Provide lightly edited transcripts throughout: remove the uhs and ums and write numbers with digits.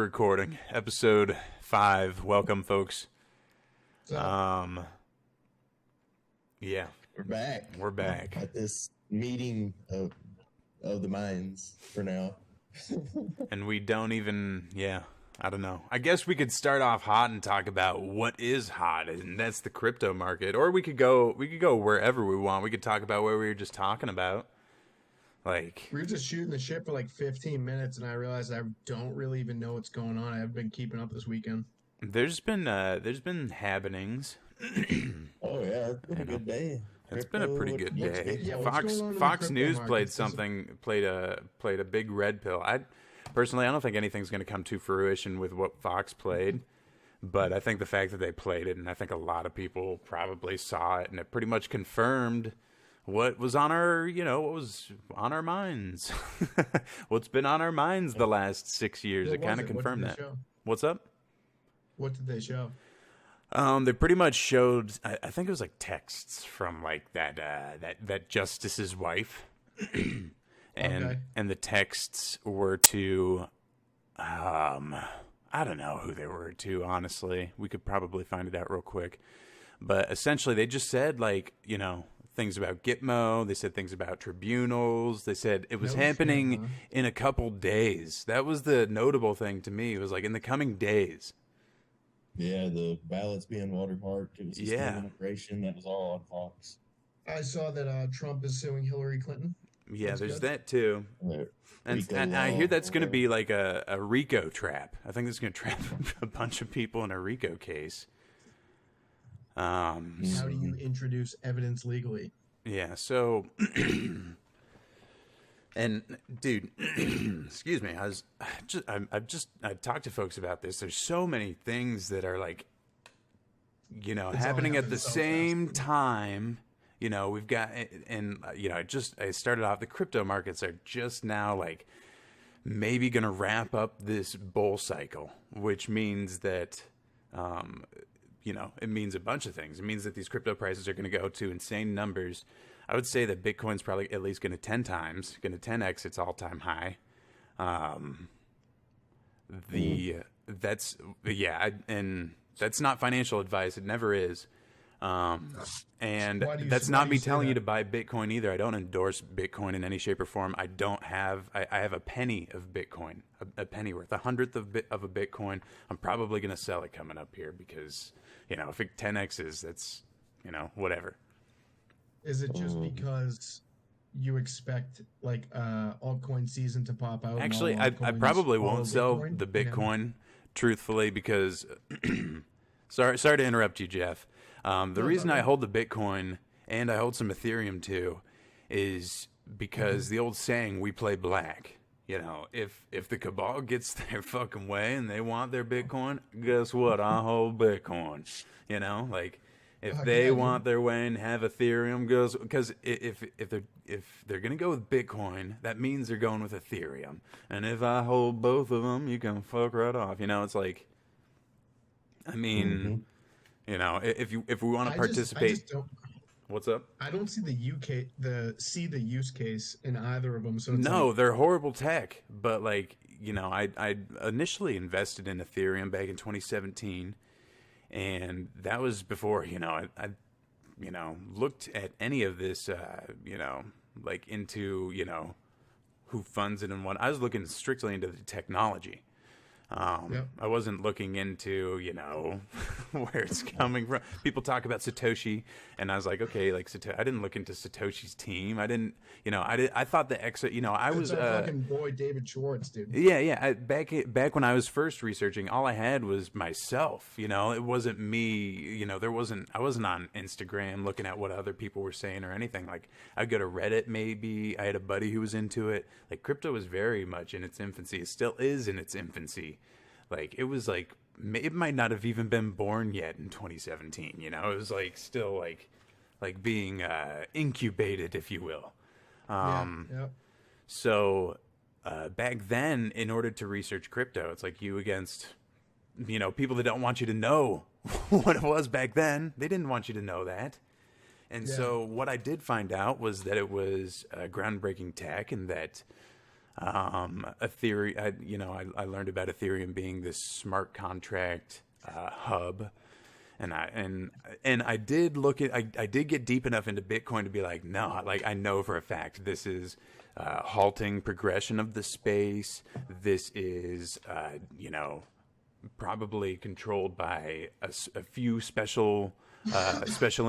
recording. Episode 5. Welcome, folks. So Yeah, We're back. we're back. At this meeting of the minds for now. And we don't even, I don't know. I guess we could start off hot and talk about what is hot, and that's the crypto market. Or we could go wherever we want. We could talk about what we were just talking about. Like, we were just shooting the shit for like 15 minutes, and I realized I don't really even know what's going on. I haven't been keeping up this weekend. there's been habbenings. Oh yeah, it's been a good day. It's been a pretty good day. Yeah, what's going on in the Fox crypto News markets? played a big red pill. I don't think anything's going to come to fruition with what Fox played, but I think the fact that they played it, and I think a lot of people probably saw it, and it pretty much confirmed what was on our minds. What's been on our minds the last 6 years? It kind of confirmed that. What's up? What did they show? They pretty much showed. I think it was like texts from like that justice's wife, and the texts were to, I don't know who they were to. Honestly, we could probably find it out real quick. But essentially, they just said things about Gitmo. They said things about tribunals. They said it was happening in a couple days. That was the notable thing to me. It was like in the coming days. Yeah, the ballots being watermarked. It was immigration. That was all on Fox. I saw that Trump is suing Hillary Clinton. Yeah, That's there's good. that too. And I hear that's going to be like a RICO trap. I think it's going to trap a bunch of people in a RICO case. How do you introduce evidence legally? Yeah, so and dude, excuse me, I talked to folks about this. There's so many things that are like, happening at the same time. We've got, and I started off, the crypto markets are just now like maybe going to wrap up this bull cycle, which means that, it means a bunch of things. It means that these crypto prices are going to go to insane numbers. I would say that Bitcoin's probably at least going to 10x its all-time high. And that's not financial advice. It never is. And that's not me telling you to buy Bitcoin either. I don't endorse Bitcoin in any shape or form. I have a penny of Bitcoin, a penny worth, 100th of a Bitcoin. I'm probably going to sell it coming up here because, if it 10x's, that's, whatever. Is it just because you expect like altcoin season to pop out? Actually, I probably won't sell the Bitcoin, truthfully, because sorry to interrupt you, Jeff. The reason I hold the Bitcoin and I hold some Ethereum too is because the old saying, we play black. If the cabal gets their fucking way and they want their Bitcoin, guess what? I hold Bitcoin. If they want their way and have Ethereum, because if they're gonna go with Bitcoin, that means they're going with Ethereum. And if I hold both of them, you can fuck right off. It's like, I mean. If we want to participate, what's up? I don't see the use case in either of them. So it's they're horrible tech. But I initially invested in Ethereum back in 2017, and that was before I looked at any of this into who funds it and what. I was looking strictly into the technology. I wasn't looking into, where it's coming from. People talk about Satoshi, and I was like, okay, I didn't look into Satoshi's team. I didn't, I thought the I was fucking boy David Schwartz, dude. Yeah. Back when I was first researching, all I had was myself. It wasn't me. I wasn't on Instagram looking at what other people were saying or anything. Like, I'd go to Reddit. Maybe I had a buddy who was into it. Like, crypto was very much in its infancy. It still is in its infancy. Like, it was like, it might not have even been born yet in 2017. It was like still like being incubated, if you will. So back then, in order to research crypto, it's like you against, people that don't want you to know what it was back then. They didn't want you to know that. And so what I did find out was that it was groundbreaking tech, and that I learned about Ethereum being this smart contract hub, and I did look at I did get deep enough into Bitcoin to be like, no, like I know for a fact this is halting progression of the space. This is probably controlled by a few special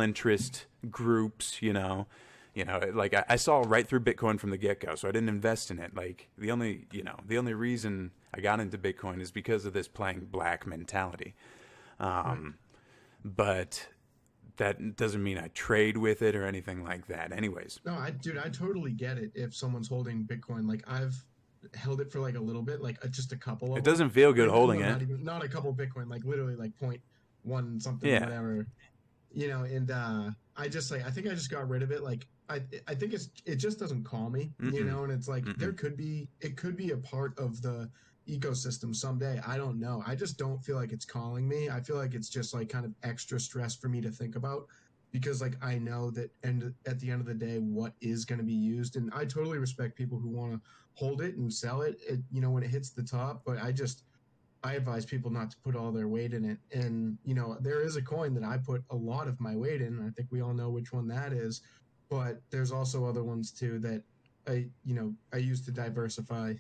interest groups. Like I saw right through Bitcoin from the get go, so I didn't invest in it. Like the only reason I got into Bitcoin is because of this playing black mentality. But that doesn't mean I trade with it or anything like that. Anyways. No, I totally get it. If someone's holding Bitcoin, like I've held it for like a little bit, like just a couple of It them. doesn't feel good Like, holding no, it. not a couple Bitcoin, like literally like point one something, Yeah. whatever. And I just like I think I just got rid of it. Like I think it just doesn't call me, and it's like it could be a part of the ecosystem someday. I don't know. I just don't feel like it's calling me. I feel like it's just like kind of extra stress for me to think about because like I know that and at the end of the day what is going to be used, and I totally respect people who want to hold it and sell it, when it hits the top, but I advise people not to put all their weight in it. And, there is a coin that I put a lot of my weight in. I think we all know which one that is. But there's also other ones too that I use to diversify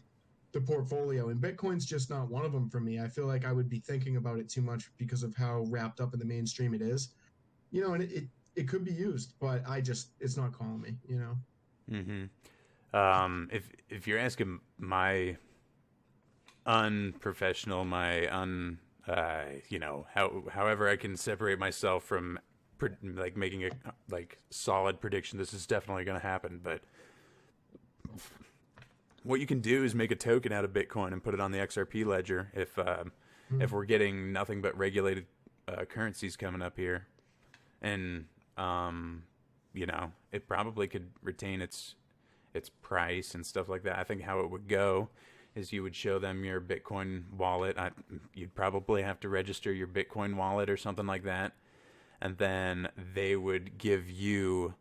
the portfolio. And Bitcoin's just not one of them for me. I feel like I would be thinking about it too much because of how wrapped up in the mainstream it is. And it could be used, but it's not calling me. If you're asking my unprofessional, however I can separate myself from like making a like solid prediction, this is definitely going to happen. But what you can do is make a token out of Bitcoin and put it on the XRP ledger. If we're getting nothing but regulated currencies coming up here, and it probably could retain its price and stuff like that. I think how it would go is you would show them your Bitcoin wallet. You'd probably have to register your Bitcoin wallet or something like that. And then they would give you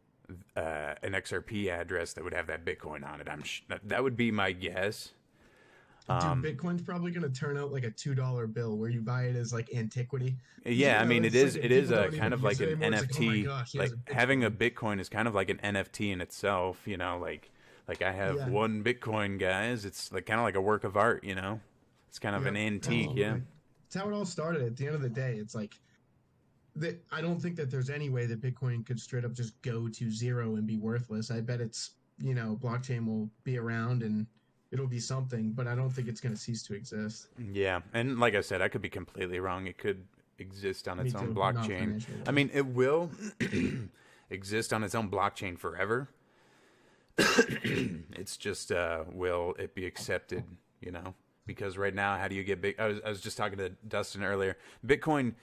an XRP address that would have that Bitcoin on it. That would be my guess. Dude, Bitcoin's probably going to turn out like a $2 bill where you buy it as like antiquity. Yeah, I mean, it is a kind of like an NFT. Like, oh my gosh, like having a Bitcoin is kind of like an NFT in itself. Like I have one Bitcoin, guys. It's like kind of like a work of art. It's kind of an antique. Absolutely. Yeah, it's how it all started. At the end of the day, it's like I don't think that there's any way that Bitcoin could straight up just go to zero and be worthless. I bet it's blockchain will be around and it'll be something, but I don't think it's going to cease to exist. Yeah, and like I said, I could be completely wrong. It could exist on its own too, blockchain. I mean, it will exist on its own blockchain forever. It's just will it be accepted? Because right now, how do you get big? I was just talking to Dustin earlier. Bitcoin,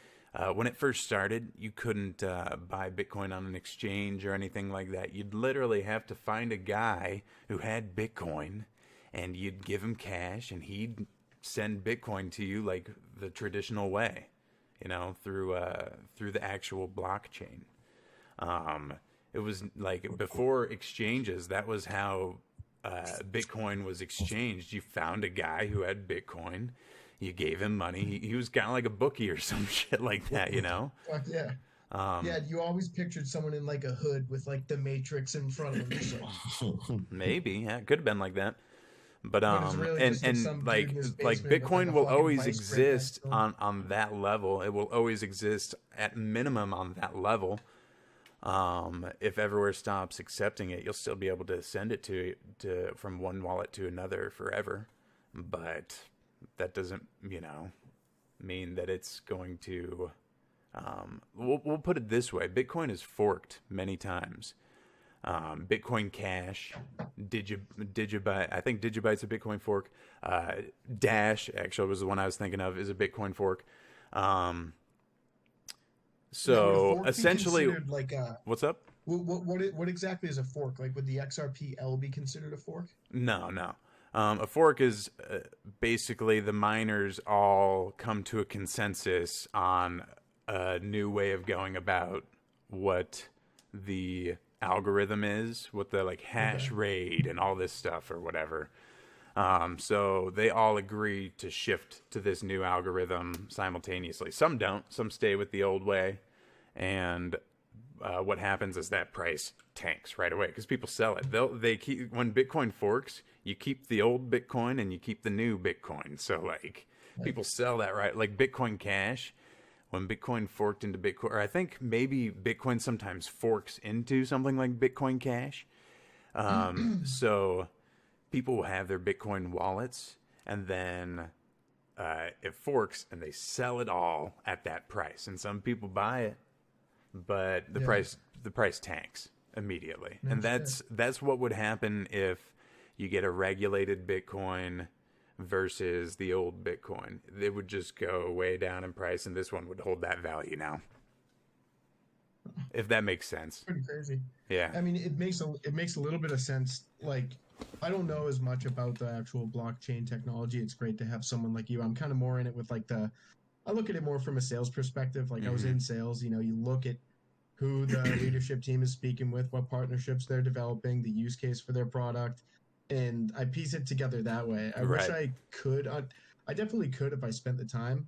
when it first started, you couldn't buy Bitcoin on an exchange or anything like that. You'd literally have to find a guy who had Bitcoin, and you'd give him cash, and he'd send Bitcoin to you like the traditional way, through the actual blockchain. It was like before exchanges, that was how Bitcoin was exchanged. You found a guy who had Bitcoin, you gave him money. He was kind of like a bookie or some shit like that, Fuck yeah. Yeah, you always pictured someone in like a hood with like the Matrix in front of them. Maybe, yeah, it could have been like that. But really like Bitcoin will always exist on that level. It will always exist at minimum on that level. If Everywhere stops accepting it, you'll still be able to send it to from one wallet to another forever. But that doesn't, mean that it's going to. We'll put it this way: Bitcoin is forked many times. Bitcoin Cash, Digibyte. I think Digibyte's a Bitcoin fork. Dash actually was the one I was thinking of, is a Bitcoin fork. So essentially, like what's up? What exactly is a fork? Like, would the XRPL be considered a fork? No. A fork is basically the miners all come to a consensus on a new way of going about what the algorithm is, what the like hash rate and all this stuff or whatever. So they all agree to shift to this new algorithm simultaneously. Some don't. Some stay with the old way. And what happens is that price tanks right away because people sell it. They keep, when Bitcoin forks, you keep the old Bitcoin and you keep the new Bitcoin. So like people sell that, right? Like Bitcoin Cash, when Bitcoin forked into Bitcoin, or I think maybe Bitcoin sometimes forks into something like Bitcoin Cash. So people will have their Bitcoin wallets, and then it forks, and they sell it all at that price. And some people buy it, but the price tanks immediately. And that's what would happen if you get a regulated Bitcoin versus the old Bitcoin. It would just go way down in price, and this one would hold that value now. If that makes sense. Pretty crazy. Yeah. I mean, it makes a little bit of sense. Like, I don't know as much about the actual blockchain technology. It's great to have someone like you. I'm kind of more in it with like I look at it more from a sales perspective. Like I was in sales, you know, you look at who the leadership team is speaking with, what partnerships they're developing, the use case for their product, and I piece it together that way. I wish I could. I definitely could if I spent the time.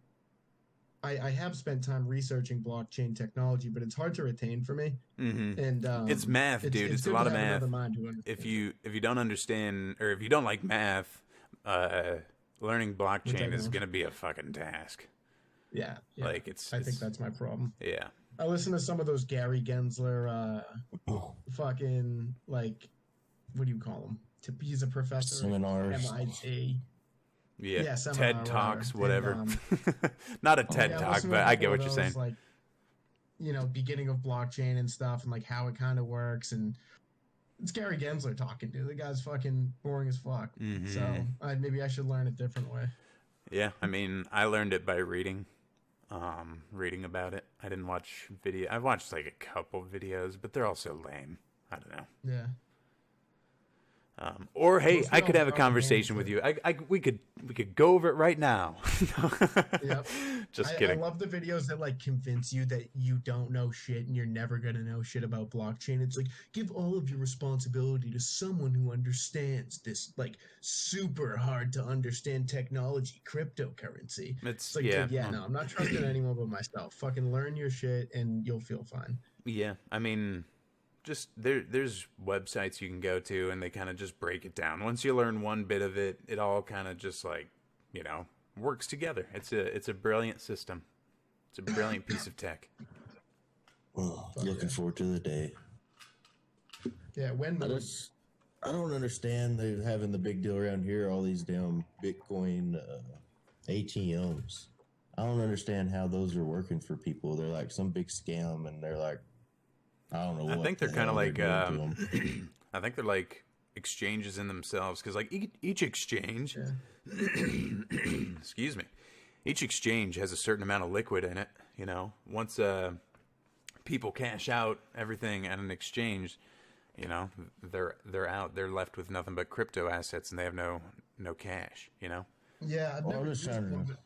I have spent time researching blockchain technology, but it's hard to retain for me. And it's math, dude. It's a lot of math. If it. you don't understand, or if you don't like math, learning blockchain is gonna be a fucking task. Yeah. Like I think that's my problem. Yeah. I listen to some of those Gary Gensler, fucking like, what do you call him? He's a professor Seminars. at MIT. Yeah, seminar, TED Talks, whatever. whatever. Not a TED Talk, but I get what you're saying. Like, you know, beginning of blockchain and stuff, and like how it kind of works, and it's Gary Gensler talking, dude. The guy's fucking boring as fuck. So maybe I should learn a different way. Yeah, I mean, I learned it by reading about it. I didn't watch video. I've watched like a couple videos, but they're all so lame. I don't know. Yeah. Or hey, I could have a conversation with you. We could go over it right now. Yep. Just kidding. I love the videos that like convince you that you don't know shit and you're never gonna know shit about blockchain. It's like, give all of your responsibility to someone who understands this like super hard to understand technology, cryptocurrency. It's like, dude, no, I'm not trusting anyone but myself. Fucking learn your shit and you'll feel fine. Yeah, I mean, just there's websites you can go to and they kind of just break it down. Once you learn one bit of it, it all kind of just like, you know, works together. It's a brilliant system. It's a brilliant piece of tech. Well, looking forward to the day. Yeah, I don't understand they having the big deal around here, all these damn Bitcoin ATMs. I don't understand how those are working for people. They're like some big scam, and they're like, I don't know. I think they're kind of like, I think they're like exchanges in themselves, because like each exchange, excuse me, each exchange has a certain amount of liquid in it. You know, once people cash out everything at an exchange, you know, they're out. They're left with nothing but crypto assets, and they have no cash. You know. Yeah, I've never used one.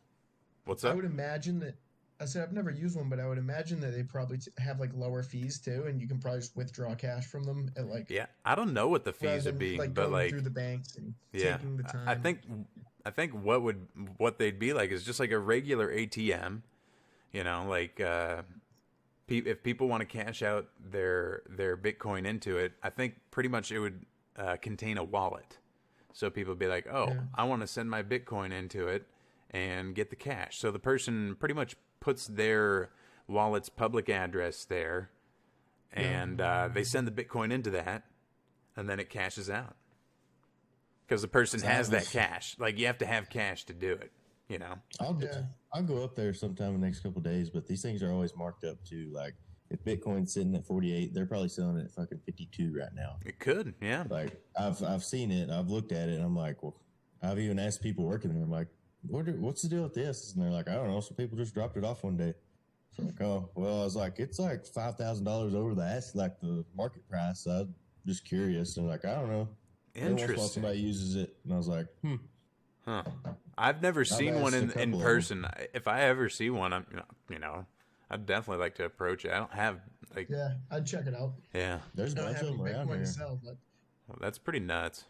What's up? I would imagine that. I said I've never used one, but I would imagine that they probably have like lower fees too, and you can probably just withdraw cash from them at like. Yeah, I don't know what the fees would be, like but going like through the banks and taking the time. I think what they'd be like is just like a regular ATM, you know, like if people want to cash out their Bitcoin into it, I think pretty much it would contain a wallet, so people would be like, oh, I want to send my Bitcoin into it and get the cash. So the person pretty much puts their wallet's public address there, and they send the Bitcoin into that, and then it cashes out. Because the person has that cash. Like, you have to have cash to do it, you know? I'll go up there sometime in the next couple of days, but these things are always marked up to, like, if Bitcoin's sitting at 48, they're probably selling it at fucking 52 right now. It could, yeah. Like, I've seen it, I've looked at it, and I'm like, well, I've even asked people working there, I'm like, what's the deal with this? And they're like, I don't know. Some people just dropped it off one day. So I'm like, oh, well, I was like, it's like $5,000 over the market price. So I'm just curious. And like, I don't know. Interesting. While somebody uses it, and I was like, Huh. I've never seen one in person. If I ever see one, I'd definitely like to approach it. I don't have like. Yeah, I'd check it out. Yeah. There's a bunch of them around here. Well, that's pretty nuts.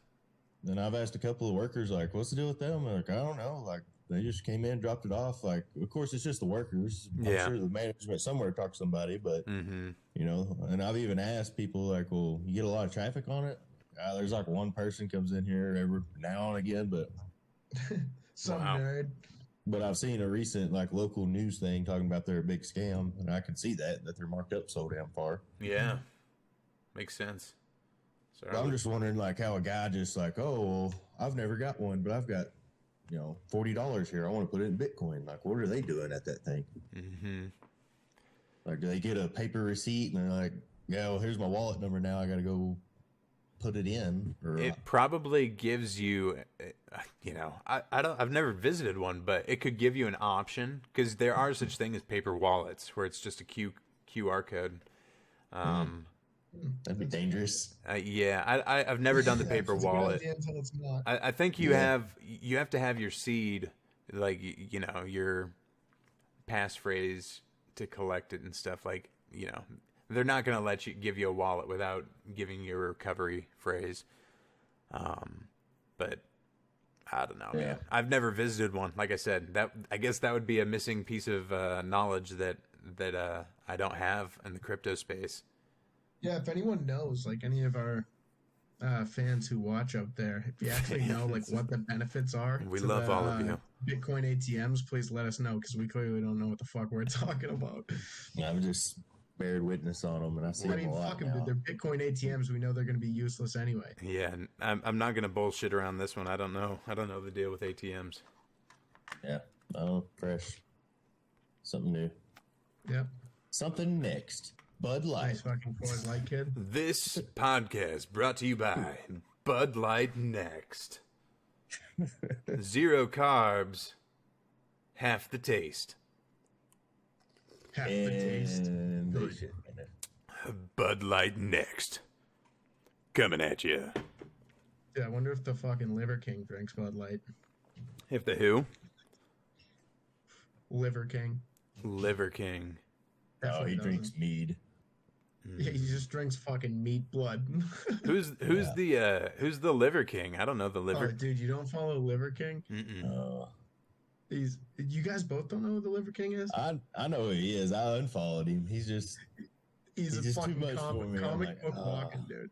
And I've asked a couple of workers, like, what's the deal with them? They're like, I don't know. Like, they just came in, dropped it off. Like, of course, it's just the workers. I'm Yeah. sure the management somewhere talked to somebody, but, you know, and I've even asked people, like, well, you get a lot of traffic on it? There's like one person comes in here every now and again, but Some Wow. nerd. But I've seen a recent like local news thing talking about their big scam, and I can see that they're marked up so damn far. Yeah. Makes sense. So But I'm just wondering like how a guy just like, oh, well, I've never got one, but I've got, you know, $40 here. I want to put it in Bitcoin. Like, what are they doing at that thing? Like, do they get a paper receipt and they're like, yeah, well, here's my wallet number now. I got to go put it in. Or it probably gives you, you know, I've never visited one, but it could give you an option because there are such thing as paper wallets where it's just a QR code. that'd be dangerous. Yeah, I've never done the paper It's a good wallet. idea until it's not. I think you have to have your seed, like you know, your passphrase to collect it and stuff. Like, you know, they're not going to let you give you a wallet without giving you a recovery phrase. But I don't know, man. I've never visited one. Like I said, I guess that would be a missing piece of knowledge that I don't have in the crypto space. Yeah, if anyone knows, like any of our fans who watch out there, if you actually know like what the benefits are, We to love the, all of you. Bitcoin ATMs, please let us know because we clearly don't know what the fuck we're talking about. I've just bared witness on them, and I see I them mean, a lot fuck them, now. dude. They're Bitcoin ATMs. We know they're going to be useless anyway. Yeah, and I'm not going to bullshit around this one. I don't know the deal with ATMs. Yeah, oh, fresh, something new, Yep. something next. Bud Light. Nice fucking Coors Light, kid. This podcast brought to you by Bud Light Next. 0 carbs, half the taste. Half the taste. And Good. Bud Light Next. Coming at you. Yeah, I wonder if the fucking Liver King drinks Bud Light. If the who? Liver King. Liver King. Oh, Definitely he doesn't. drinks mead. Yeah, he just drinks fucking meat blood. Who's the Liver King? I don't know the Oh, Liver. dude, you don't follow Liver King? Uh, You guys both don't know who the Liver King is? I know who he is. I unfollowed him. He's He's a just too fucking much for me. I'm comic like, book walking dude.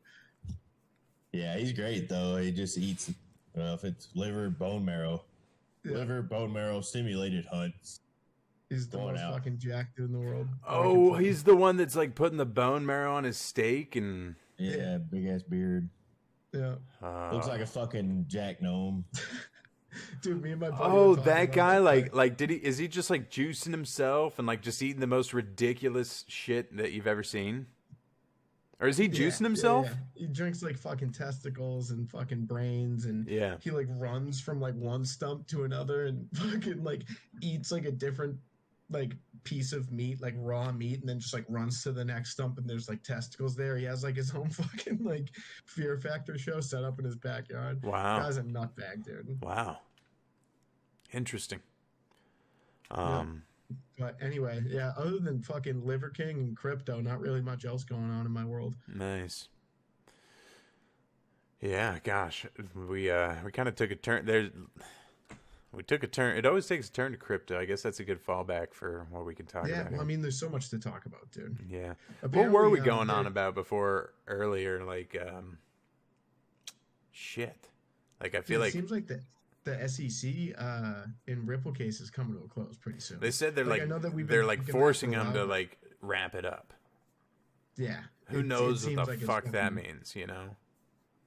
yeah, he's great though. He just eats if it's liver, bone marrow, Yeah. liver, bone marrow, simulated hunts. He's the going most out. fucking jacked dude in the world. Oh, he's the one that's like putting the bone marrow on his steak and Yeah, big ass beard. Yeah. Looks like a fucking jack gnome. Dude, me and my buddy Oh, were talking that about guy, that like, is he just like juicing himself and like just eating the most ridiculous shit that you've ever seen? Or is he juicing himself? Yeah. He drinks like fucking testicles and fucking brains and Yeah. he like runs from like one stump to another and fucking like eats like a different like piece of meat, like raw meat, and then just like runs to the next stump and there's like testicles there. He has like his own fucking like Fear Factor show set up in his backyard. Wow. Guy's a nutbag, dude. Wow. Interesting. But anyway, yeah, other than fucking Liver King and crypto, not really much else going on in my world. Nice. Yeah, gosh, we kind of took a turn. We took a turn. It always takes a turn to crypto. I guess that's a good fallback for what we can talk Yeah, about. well, I here. mean, there's so much to talk about, dude. Yeah. What Apparently, were we going on there- about before earlier? Like, shit. Like, I feel It like seems like the SEC in Ripple case is coming to a close pretty soon. they said they're I know that we've been they're like talking forcing about it them for a to while. like wrap it up. Yeah. Who It knows seems what the like it's fuck that fucking- means? You know.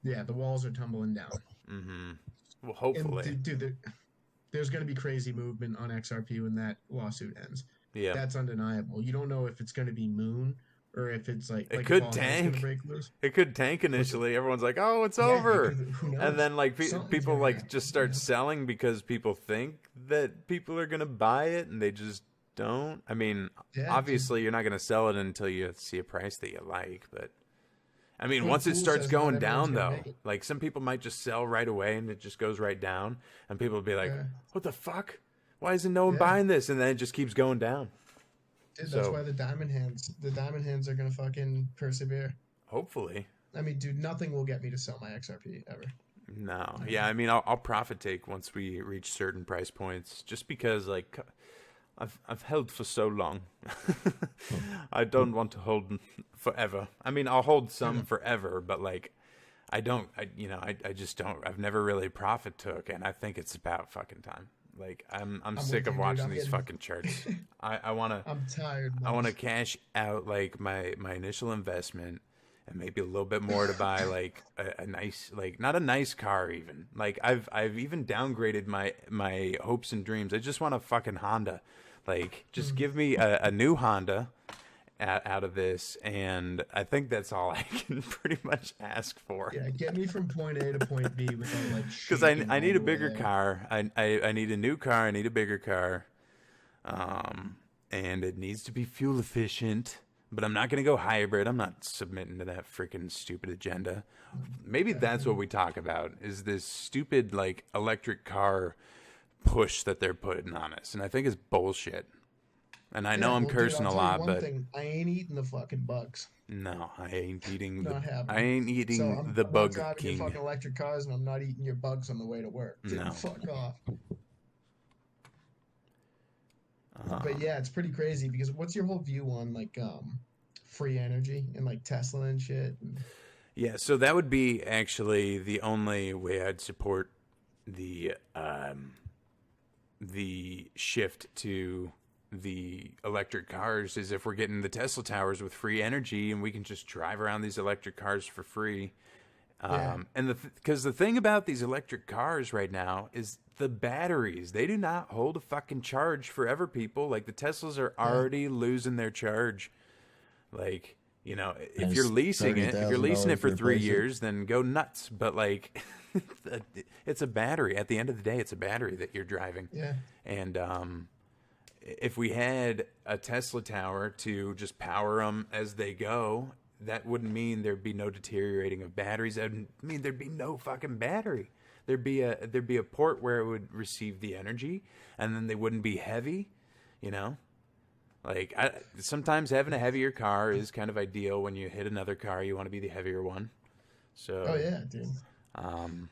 Yeah, the walls are tumbling down. Well, And hopefully. dude, there's going to be crazy movement on XRP when that lawsuit ends. Yeah. That's undeniable. You don't know if it's going to be Moon or if it's like It if could all hell's tank. gonna break loose. It could tank initially. Everyone's like, "Oh, it's Yeah, over," who knows? and then like Something's people gonna like happen. just start selling because people think that people are gonna buy it, and they just don't. I mean, Yeah, obviously, you're not gonna sell it until you see a price that you like. But I mean, Well, once it Fool starts says not going everyone's down, gonna though, make it. like some people might just sell right away, and it just goes right down, and people will be like, Yeah. "What the fuck? Why isn't no one Yeah. buying this?" And then it just keeps going down. Dude, that's So- why the diamond hands are going to fucking persevere. Hopefully, I mean, dude, nothing will get me to sell my XRP ever. No. Yeah, I mean, I'll profit take once we reach certain price points, just because like I've held for so long. I don't want to hold forever. I mean, I'll hold some forever, but like I don't. I just don't. I've never really profit took, and I think it's about fucking time. Like I'm sick of watching these fucking charts. I wanna I'm tired. I wanna cash out like my initial investment and maybe a little bit more to buy like a nice, like not a nice car even. Like I've even downgraded my hopes and dreams. I just want a fucking Honda. Like just give me a new Honda out of this, and I think that's all I can pretty much ask for. Yeah, get me from point A to point B without like. Because I need a bigger car. I need a new car. I need a bigger car. And it needs to be fuel efficient. But I'm not going to go hybrid. I'm not submitting to that freaking stupid agenda. Maybe that's what we talk about, is this stupid like electric car push that they're putting on us. And I think it's bullshit. And I know I'm cursing a lot, but I ain't eating the fucking bugs. no, I ain't eating Not happening. I ain't eating So I'm the not bug driving king. your fucking electric cars, and I'm not eating your bugs on the way to work. Dude, No. fuck off. But yeah, it's pretty crazy because what's your whole view on like free energy and like Tesla and shit? Yeah, so that would be actually the only way I'd support the shift to the electric cars, is if we're getting the Tesla towers with free energy and we can just drive around these electric cars for free. And because the thing about these electric cars right now is the batteries. They do not hold a fucking charge forever, people. Like the Teslas are already losing their charge. Like, you know, if you're leasing it for 3 years, then go nuts. But like, it's a battery. At the end of the day, it's a battery that you're driving. Yeah. And if we had a Tesla tower to just power them as they go, that wouldn't mean there'd be no deteriorating of batteries. That would mean there'd be no fucking battery. There'd be a port where it would receive the energy, and then they wouldn't be heavy, you know? Like, sometimes having a heavier car is kind of ideal. When you hit another car, you want to be the heavier one. So. Oh yeah, dude.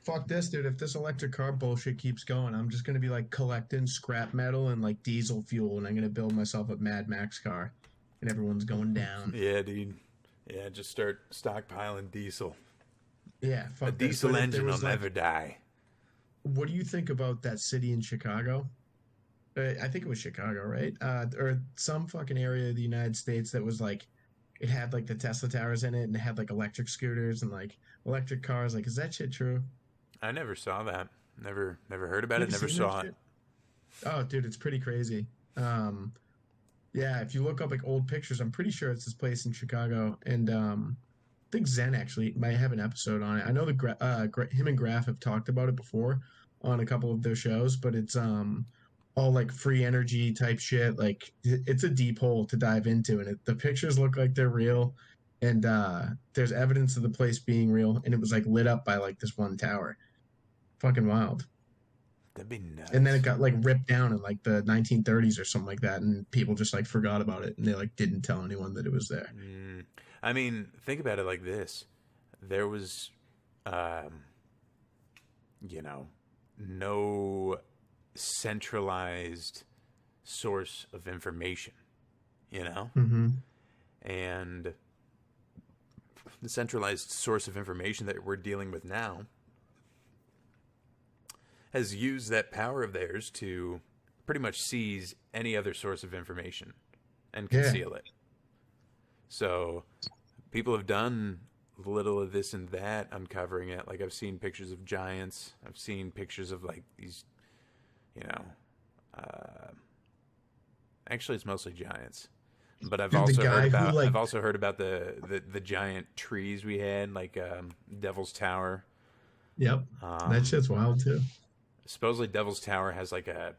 Fuck this, dude. If this electric car bullshit keeps going, I'm just gonna be like collecting scrap metal and like diesel fuel, and I'm gonna build myself a Mad Max car, and everyone's going down. Yeah, dude. Yeah, just start stockpiling diesel. Yeah, fuck a diesel engine will never die. What do you think about that city in Chicago? I think it was Chicago, right? Or some fucking area of the United States that was like, it had like the Tesla towers in it, and it had like electric scooters and like electric cars. Like, is that shit true? I never saw that. Never heard about it. Never saw it. Oh, dude, it's pretty crazy. Yeah, if you look up like old pictures, I'm pretty sure it's this place in Chicago, and I think Zen actually might have an episode on it. I know him and Graf have talked about it before on a couple of their shows, but it's all like free energy type shit. Like it's a deep hole to dive into, and the pictures look like they're real, and there's evidence of the place being real, and it was like lit up by like this one tower. Fucking wild. That'd be nuts. And then it got like ripped down in like the 1930s or something like that, and people just like forgot about it, and they like didn't tell anyone that it was there. I mean, think about it like this: there was, no centralized source of information, and the centralized source of information that we're dealing with now has used that power of theirs to pretty much seize any other source of information and conceal it. So people have done a little of this and that, uncovering it. Like I've seen pictures of giants. I've seen pictures of like these, actually it's mostly giants. But I've also heard about the giant trees we had, like Devil's Tower. Yep. That shit's wild too. Supposedly Devil's Tower has like a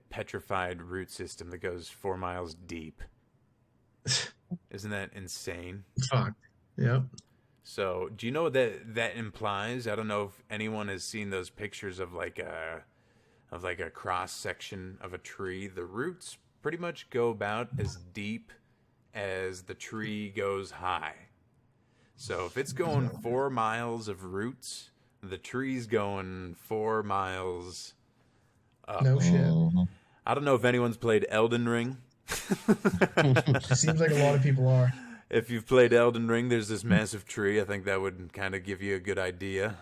petrified root system that goes 4 miles deep. Isn't that insane? Fuck. Yep. So, do you know what that implies? I don't know if anyone has seen those pictures of like a cross section of a tree. The roots pretty much go about as deep as the tree goes high. So, if it's going 4 miles of roots, The tree's going 4 miles up. No shit. I don't know if anyone's played Elden Ring. Seems like a lot of people are. If you've played Elden Ring, there's this massive tree. I think that would kind of give you a good idea.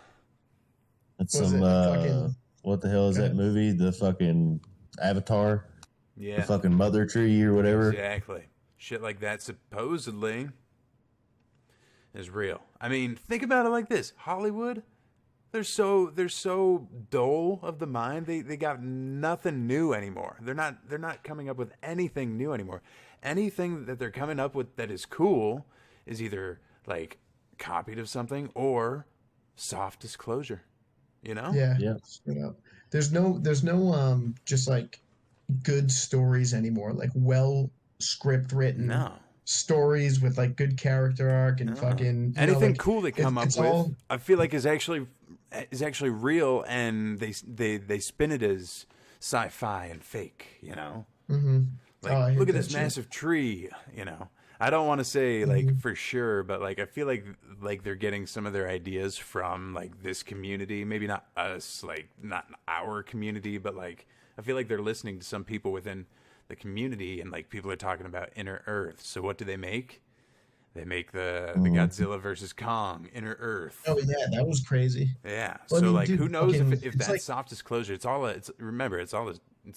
That's Was some it fucking- what the hell is that movie? The fucking Avatar? Yeah. The fucking mother tree or whatever. Exactly. Shit like that supposedly is real. I mean, think about it like this. Hollywood, they're so dull of the mind. They got nothing new anymore. They're not coming up with anything new anymore. Anything that they're coming up with that is cool is either like copied of something or soft disclosure. You know? Yeah. Yeah. Straight up. There's no just like good stories anymore. Like well script written No. stories with like good character arc and fucking Anything like, cool they come up it's with, all- I feel like is actually real, and they spin it as sci-fi and fake. You know, like I hate look at that this shit. massive tree. You know, I don't want to say like for sure, but like I feel like they're getting some of their ideas from like this community. Maybe not us, like not our community, but like I feel like they're listening to some people within the community, and like people are talking about Inner Earth. So what do they make? They make the Godzilla versus Kong Inner Earth. Oh yeah, that was crazy. Yeah. Well, I So mean, like, dude, who knows fucking- if it's that's like- soft disclosure? It's all it's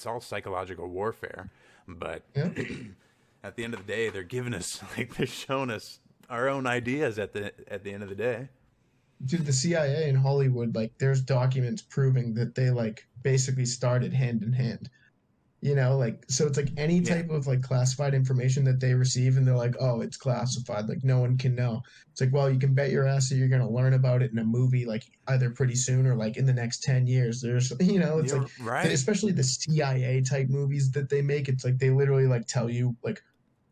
all psychological warfare. But Yeah. at the end of the day, they're giving us like they're showing us our own ideas at the end of the day. Dude, the CIA in Hollywood, like there's documents proving that they like basically started hand in hand. You know, like so it's like any type of like classified information that they receive and they're like, oh, it's classified, like no one can know. It's like, well, you can bet your ass that you're gonna learn about it in a movie like either pretty soon or like in the next 10 years. There's it's You're like right. especially the CIA type movies that they make, it's like they literally like tell you like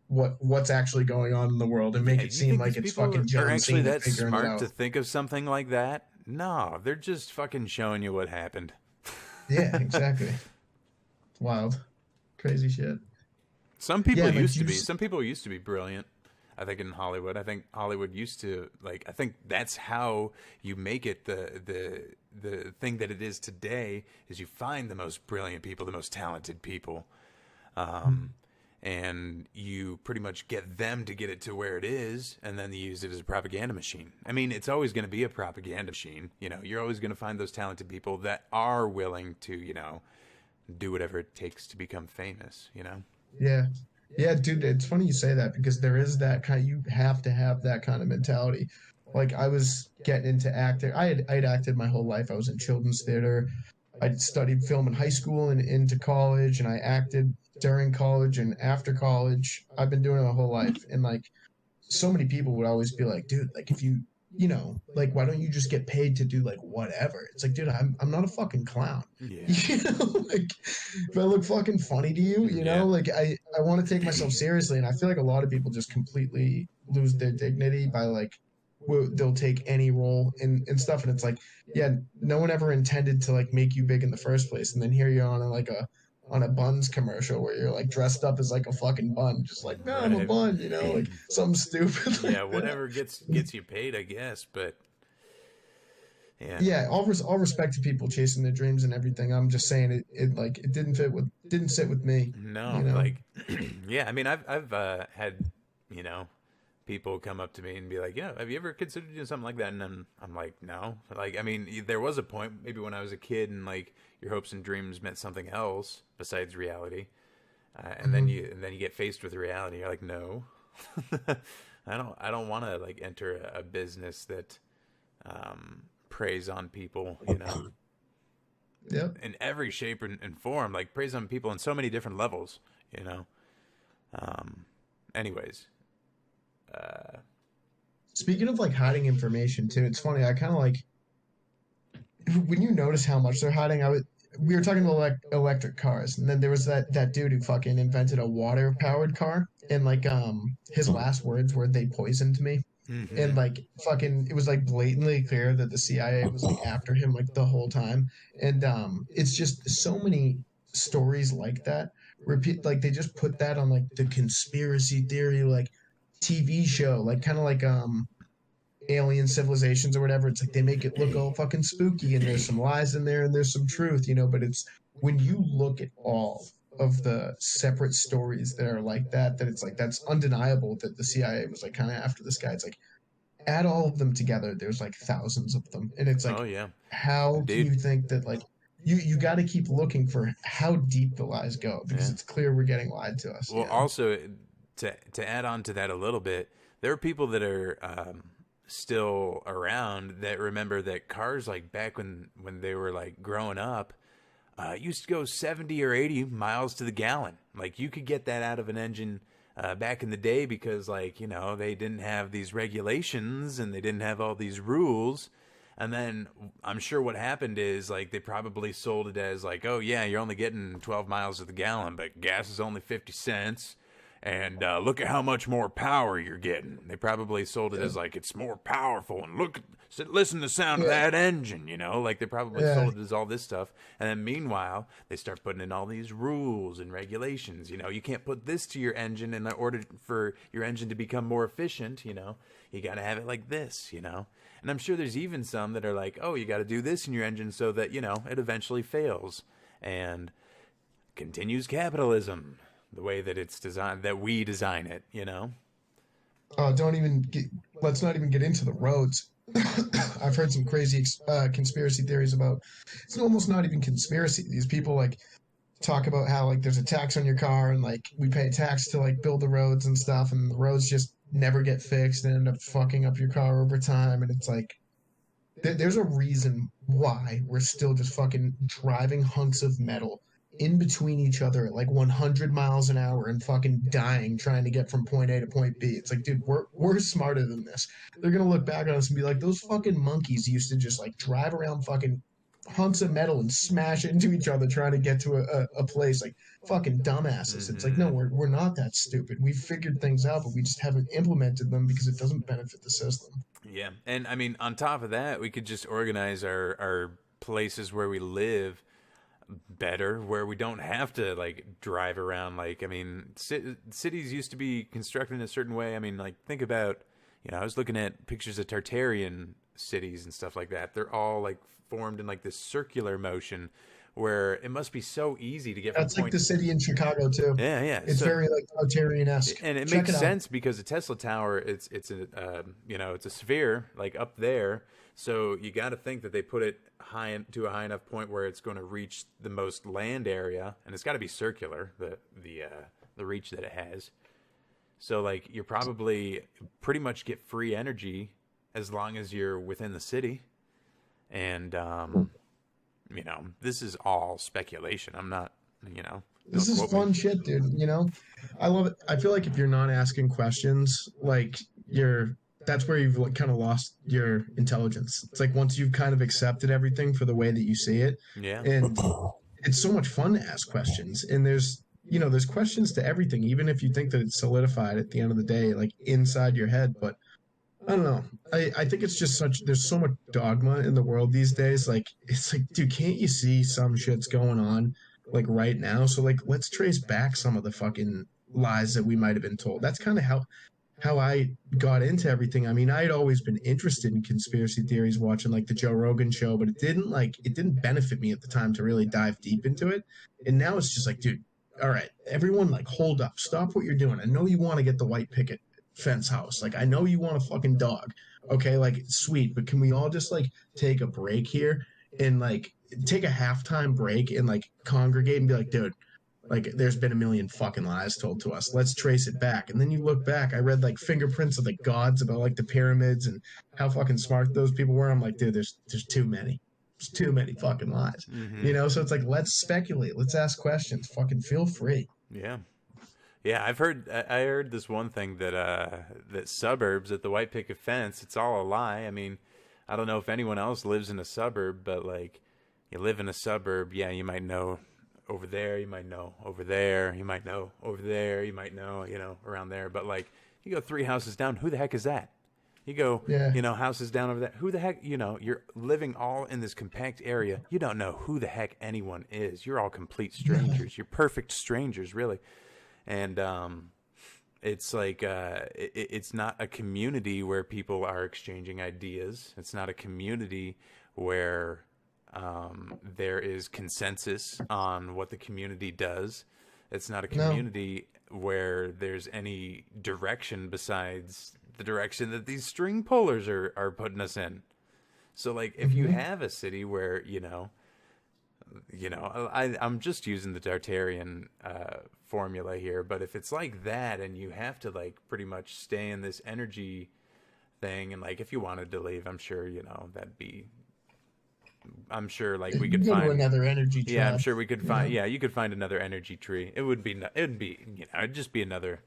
what's actually going on in the world and make Yeah, it you seem think like these it's people fucking are John actually Cena that figuring it smart out. to think of something like that? No, they're just fucking showing you what happened. Yeah, exactly. It's wild. Crazy shit. Some people Yeah, like, used to you be. s- Some people used to be brilliant. I think in Hollywood. I think Hollywood used to like. I think that's how you make it the thing that it is today. Is you find the most brilliant people, the most talented people, and you pretty much get them to get it to where it is, and then you use it as a propaganda machine. I mean, it's always going to be a propaganda machine. You know, you're always going to find those talented people that are willing to, do whatever it takes to become famous. You know. Yeah. Yeah, dude, it's funny you say that because there is that kind you have to have that kind of mentality. Like I was getting into acting. I'd acted my whole life. I was in children's theater. I studied film in high school and into college and I acted during college and after college. I've been doing it my whole life. And like so many people would always be like, dude, like if you like why don't you just get paid to do like whatever? It's like, dude, I'm not a fucking clown. Yeah. Like if I look fucking funny to you, Yeah. like I want to take myself seriously, and I feel like a lot of people just completely lose their dignity by like they'll take any role and stuff, and it's like, yeah, no one ever intended to like make you big in the first place, and then here you're on a buns commercial where you're like dressed up as like a fucking bun, just like, no, I'm a Right. bun, like something stupid. like Yeah, that. whatever gets you paid, I guess. But yeah, Yeah, all respect to people chasing their dreams and everything. I'm just saying it didn't sit with me. no, you know? like, yeah. I mean, I've had people come up to me and be like, have you ever considered doing something like that? And then I'm like, no. Like, I mean, there was a point maybe when I was a kid and like your hopes and dreams meant something else besides reality, and then you get faced with reality. You're like, no, I don't want to like enter a business that preys on people, Yep. in every shape and form, like preys on people in so many different levels, anyways. Speaking of like hiding information too, it's funny. I kind of like when you notice how much they're hiding. We were talking about electric cars, and then there was that dude who fucking invented a water powered car, and like his last words were "they poisoned me," and like fucking it was like blatantly clear that the CIA was like after him like the whole time, and it's just so many stories like that repeat, like they just put that on like the conspiracy theory like TV show, like kind of like alien civilizations or whatever. It's like they make it look all fucking spooky, and there's some lies in there and there's some truth, but it's when you look at all of the separate stories that are like that it's like that's undeniable that the CIA was like kind of after this guy. It's like add all of them together, there's like thousands of them, and it's like, Oh yeah, how can dude. you think that like you got to keep looking for how deep the lies go, because Yeah. it's clear we're getting lied to us. Well, also to add on to that a little bit, there are people that are still around that remember that cars, like back when they were like growing up, used to go 70 or 80 miles to the gallon. Like you could get that out of an engine back in the day because, like, they didn't have these regulations and they didn't have all these rules. And then I'm sure what happened is, like, they probably sold it as like, oh yeah, you're only getting 12 miles to the gallon, but gas is only 50 cents. And look at how much more power you're getting. They probably sold it as like, it's more powerful, and listen to the sound of that engine, like they probably sold it as all this stuff. And then meanwhile, they start putting in all these rules and regulations. You can't put this to your engine in order for your engine to become more efficient. You got to have it like this, And I'm sure there's even some that are like, oh, you got to do this in your engine so that, it eventually fails and continues capitalism. The way that it's designed, that we design it, Let's not even get into the roads. I've heard some crazy conspiracy theories about, it's almost not even conspiracy. These people like talk about how like there's a tax on your car, and like we pay tax to like build the roads and stuff, and the roads just never get fixed and end up fucking up your car over time. And it's like, there's a reason why we're still just fucking driving hunks of metal in between each other at like 100 miles an hour and fucking dying trying to get from point A to point B. It's like, dude, we're smarter than this. They're gonna look back on us and be like, those fucking monkeys used to just like drive around fucking hunks of metal and smash into each other trying to get to a place, like fucking dumbasses. It's like, no, we're not that stupid. We've figured things out, but we just haven't implemented them because it doesn't benefit the system. Yeah, and I mean, on top of that, we could just organize our places where we live better, where we don't have to like drive around. Like, I mean, cities used to be constructed in a certain way. I mean, like, think about, I was looking at pictures of Tartarian cities and stuff like that. They're all like formed in like this circular motion where it must be so easy to get from That's like the city in Chicago too. Yeah. It's very like Tartarian-esque. And it makes sense because the Tesla Tower, it's a it's a sphere like up there. So you got to think that they put it to a high enough point where it's going to reach the most land area, and it's got to be circular, the reach that it has. So like you're probably pretty much get free energy as long as you're within the city. And this is all speculation. I'm not, This is fun shit, dude. I love it. I feel like if you're not asking questions, like that's where you've kind of lost your intelligence. It's like once you've kind of accepted everything for the way that you see it. Yeah. And it's so much fun to ask questions. And there's questions to everything, even if you think that it's solidified at the end of the day, like inside your head. But I don't know. I think it's just there's so much dogma in the world these days. Like, it's like, dude, can't you see some shit's going on like right now? So like, let's trace back some of the fucking lies that we might have been told. That's kind of how I got into everything. I mean, I had always been interested in conspiracy theories, watching like the Joe Rogan show, but it didn't benefit me at the time to really dive deep into it. And now it's just like, dude, all right, everyone, like, hold up, stop what you're doing. I know you want to get the white picket fence house. Like, I know you want a fucking dog. Okay, like, sweet, but can we all just like take a break here and like take a halftime break and like congregate and be like, dude, like, there's been a million fucking lies told to us. Let's trace it back. And then you look back. I read like fingerprints of the gods about like the pyramids and how fucking smart those people were. I'm like, dude, there's too many. There's too many fucking lies. So it's like, let's speculate. Let's ask questions. Fucking feel free. Yeah. Yeah, I heard this one thing that that suburbs at the white picket fence, it's all a lie. I mean, I don't know if anyone else lives in a suburb, but like, you live in a suburb, yeah, you might know over there, you might know over there, you might know over there, you might know, around there. But like, you go 3 houses down, who the heck is that? You go, houses down over there, who the heck, you're living all in this compact area. You don't know who the heck anyone is. You're all complete strangers. You're perfect strangers, really. And It's like it's not a community where people are exchanging ideas. It's not a community where there is consensus on what the community does. It's not a No. community where there's any direction besides the direction that these string pullers are putting us in. So like if you Hmm. have a city where, I'm just using the Tartarian formula here, but if it's like that and you have to like pretty much stay in this energy thing, and like if you wanted to leave, I'm sure, I'm sure like we could Go to find, another energy yeah, I'm tribe. sure we could You find, know. yeah, you could find another energy tree. It'd just be another,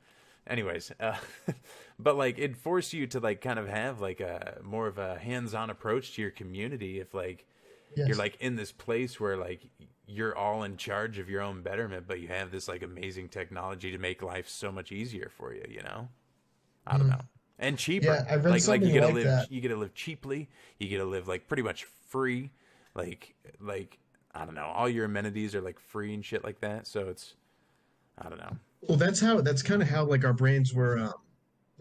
anyways, but like it'd force you to like kind of have like a more of a hands-on approach to your community if like you're Yes. like in this place where like you're all in charge of your own betterment, but you have this like amazing technology to make life so much easier for you, you know? I don't Mm. know. And cheaper. Yeah, I read Like something like that. you get to live cheaply, you get to live like pretty much free. Like I don't know, all your amenities are like free and shit like that. So it's I don't know. Well, that's kind of how like our brains were.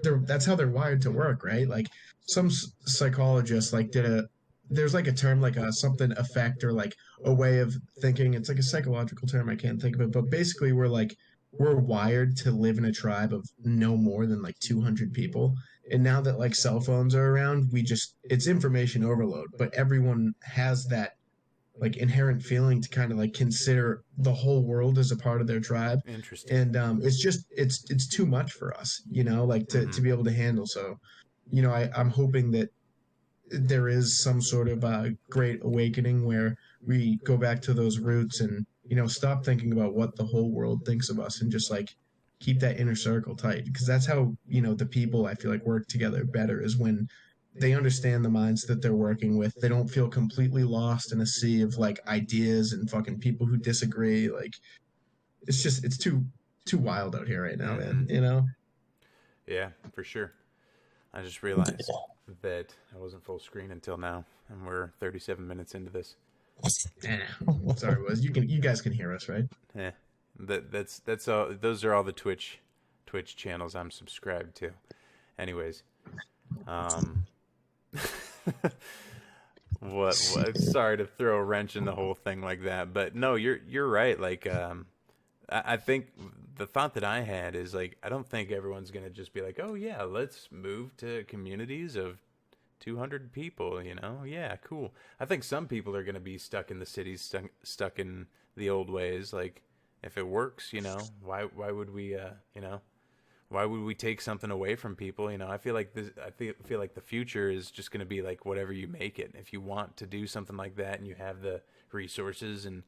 That's how they're wired to work, right? Like some psychologists like did a there's like a term like a something effect or like a way of thinking. It's like a psychological term. I can't think of it, but basically we're wired to live in a tribe of no more than like 200 people. And now that like cell phones are around, we just it's information overload, but everyone has that like inherent feeling to kind of like consider the whole world as a part of their tribe, Interesting. and it's just it's too much for us, you know, like to Mhm. be able to handle. So I'm hoping that there is some sort of great awakening where we go back to those roots and stop thinking about what the whole world thinks of us and just like keep that inner circle tight, because that's how the people I feel like work together better, is when they understand the minds that they're working with. They don't feel completely lost in a sea of like ideas and fucking people who disagree. Like it's too wild out here right now, man. Mhm. You know? Yeah, for sure. I just realized that I wasn't full screen until now, and we're 37 minutes into this. Sorry, was you guys can hear us, right? Yeah, that's all. Those are all the Twitch channels I'm subscribed to. Anyways, um, what? Sorry to throw a wrench in the whole thing like that, but no, you're right. Like, I think the thought that I had is like, I don't think everyone's gonna just be like, oh yeah, let's move to communities of 200 people, yeah, cool. I think some people are going to be stuck in the cities, stuck in the old ways. Like if it works, why would we why would we take something away from people? I feel like feel like the future is just going to be like whatever you make it. If you want to do something like that and you have the resources and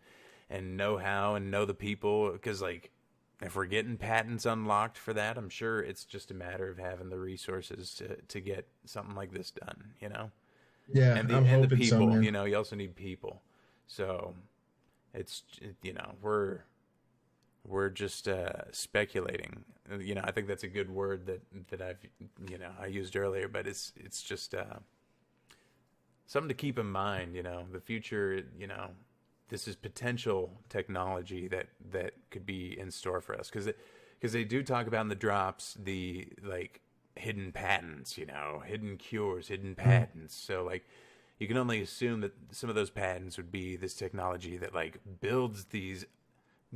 know how and know the people, because like if we're getting patents unlocked for that, I'm sure it's just a matter of having the resources to get something like this done, Yeah, and the I'm and the hoping so, people, man. you also need people. So it's we're just speculating. I think that's a good word that I used earlier, but it's just something to keep in mind. The future. This is potential technology that could be in store for us, because they do talk about in the drops the like hidden patents, hidden cures, hidden Mm. patents. So like you can only assume that some of those patents would be this technology that like builds these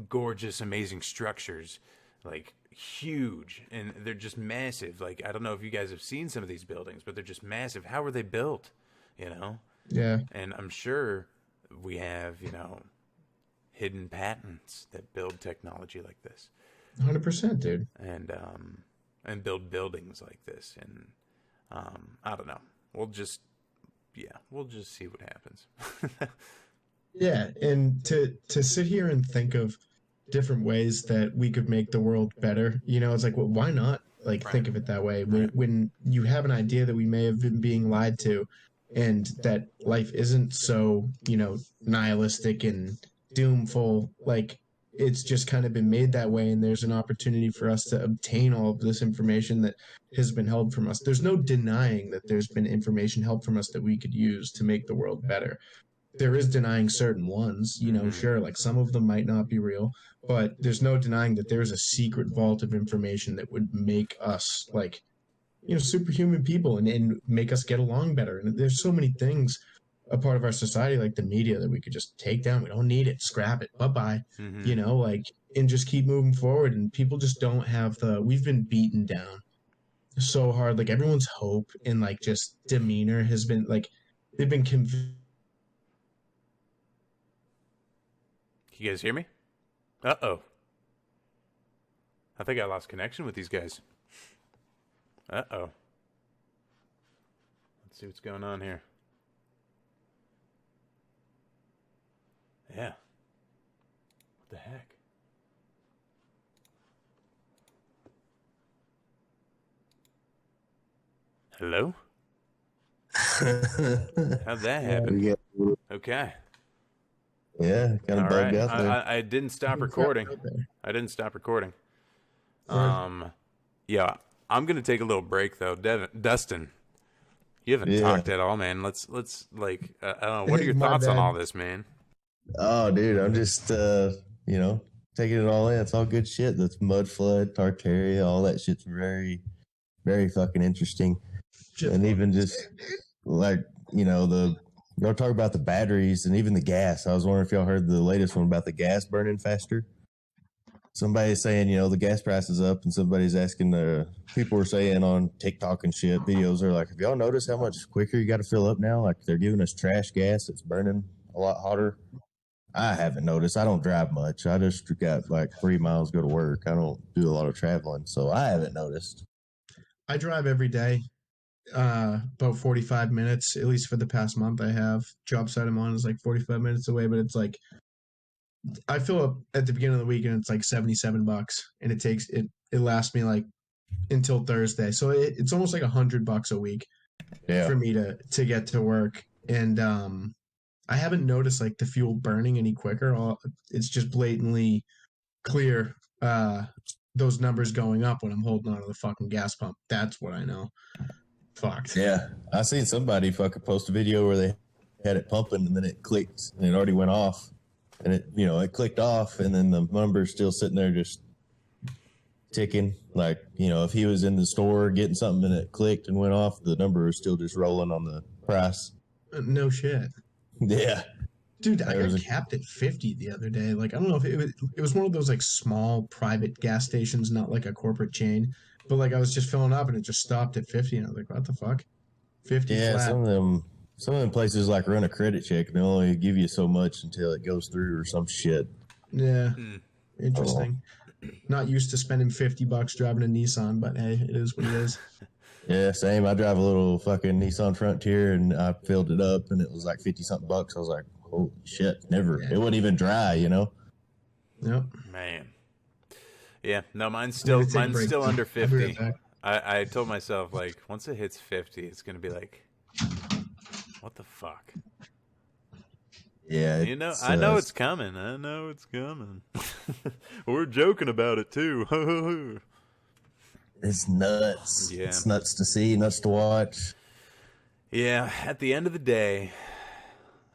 gorgeous, amazing structures, like huge, and they're just massive. Like I don't know if you guys have seen some of these buildings, but they're just massive. How were they built? You know, Yeah, and I'm sure we have hidden patents that build technology like this, 100%, dude. and build buildings like this, and I don't know. We'll just we'll just see what happens. Yeah, and to sit here and think of different ways that we could make the world better, it's like, well, why not like Right, think of it that way? When right. when you have an idea that we may have been being lied to, and that life isn't so, nihilistic and doomful, like it's just kind of been made that way, and there's an opportunity for us to obtain all of this information that has been held from us. There's no denying that there's been information held from us that we could use to make the world better. there is denying certain ones, you know, sure, like some of them might not be real, but there's no denying that there's a secret vault of information that would make us like, you know, superhuman people and make us get along better. And there's so many things a part of our society, like the media, that we could just take down. We don't need it, scrap it, bye-bye, you know, like, and just keep moving forward. And people just don't have we've been beaten down so hard. Like everyone's hope and like just demeanor has been like, they've been You guys hear me? Uh-oh. I think I lost connection with these guys. Uh-oh. Let's see what's going on here. Yeah. What the heck? Hello? How'd that happen? Okay. Yeah, kind of bugged out there. I didn't stop recording. I didn't stop recording. Yeah, I'm gonna take a little break though. Dustin, you haven't talked at all, man. Let's like, I don't know. What are your thoughts on all this, man? Oh, dude, I'm just you know, taking it all in. It's all good shit. That's mud flood, Tartaria, all that shit's very, very fucking interesting. And even just like, you know, y'all talk about the batteries and even the gas. I was wondering if y'all heard the latest one about the gas burning faster. Somebody's saying, you know, the gas price is up, and somebody's asking, people were saying on TikTok and shit, videos are like, have y'all noticed how much quicker you got to fill up now? Like they're giving us trash gas that's burning a lot hotter. I haven't noticed. I don't drive much. I just got like 3 miles to go to work. I don't do a lot of traveling, so I haven't noticed. I drive every day. About 45 minutes, at least for the past month. I have job site I'm on is like 45 minutes away, but it's like I fill up at the beginning of the week and it's like $77, and it lasts me like until Thursday, so it's almost like $100 a week for me to get to work. And I haven't noticed like the fuel burning any quicker. It's just blatantly clear those numbers going up when I'm holding onto the fucking gas pump. That's what I know. Fucked. Yeah, I seen somebody fucking post a video where they had it pumping and then it clicked and it already went off, and it clicked off, and then the number's still sitting there just ticking. Like, if he was in the store getting something and it clicked and went off, the number was still just rolling on the price. No shit. Yeah. Dude, I got capped at 50 the other day. Like, I don't know if it was one of those like small private gas stations, not like a corporate chain. But like I was just filling up and it just stopped at 50, and I was like, what the fuck? 50 yeah, flat. some of them places like run a credit check and they only give you so much until it goes through or some shit. Yeah. Interesting. Not used to spending $50 driving a Nissan, but hey, it is what it is. Yeah, same. I drive a little fucking Nissan Frontier and I filled it up and it was like 50 something bucks. I was like, holy shit, never. Yeah. It wouldn't even dry, Yep. Man. Yeah, no, mine's still under 50. I told myself, like, once it hits 50, it's going to be like, what the fuck? Yeah. I know it's coming. I know it's coming. We're joking about it, too. It's nuts. Yeah. It's nuts to see, nuts to watch. Yeah, at the end of the day,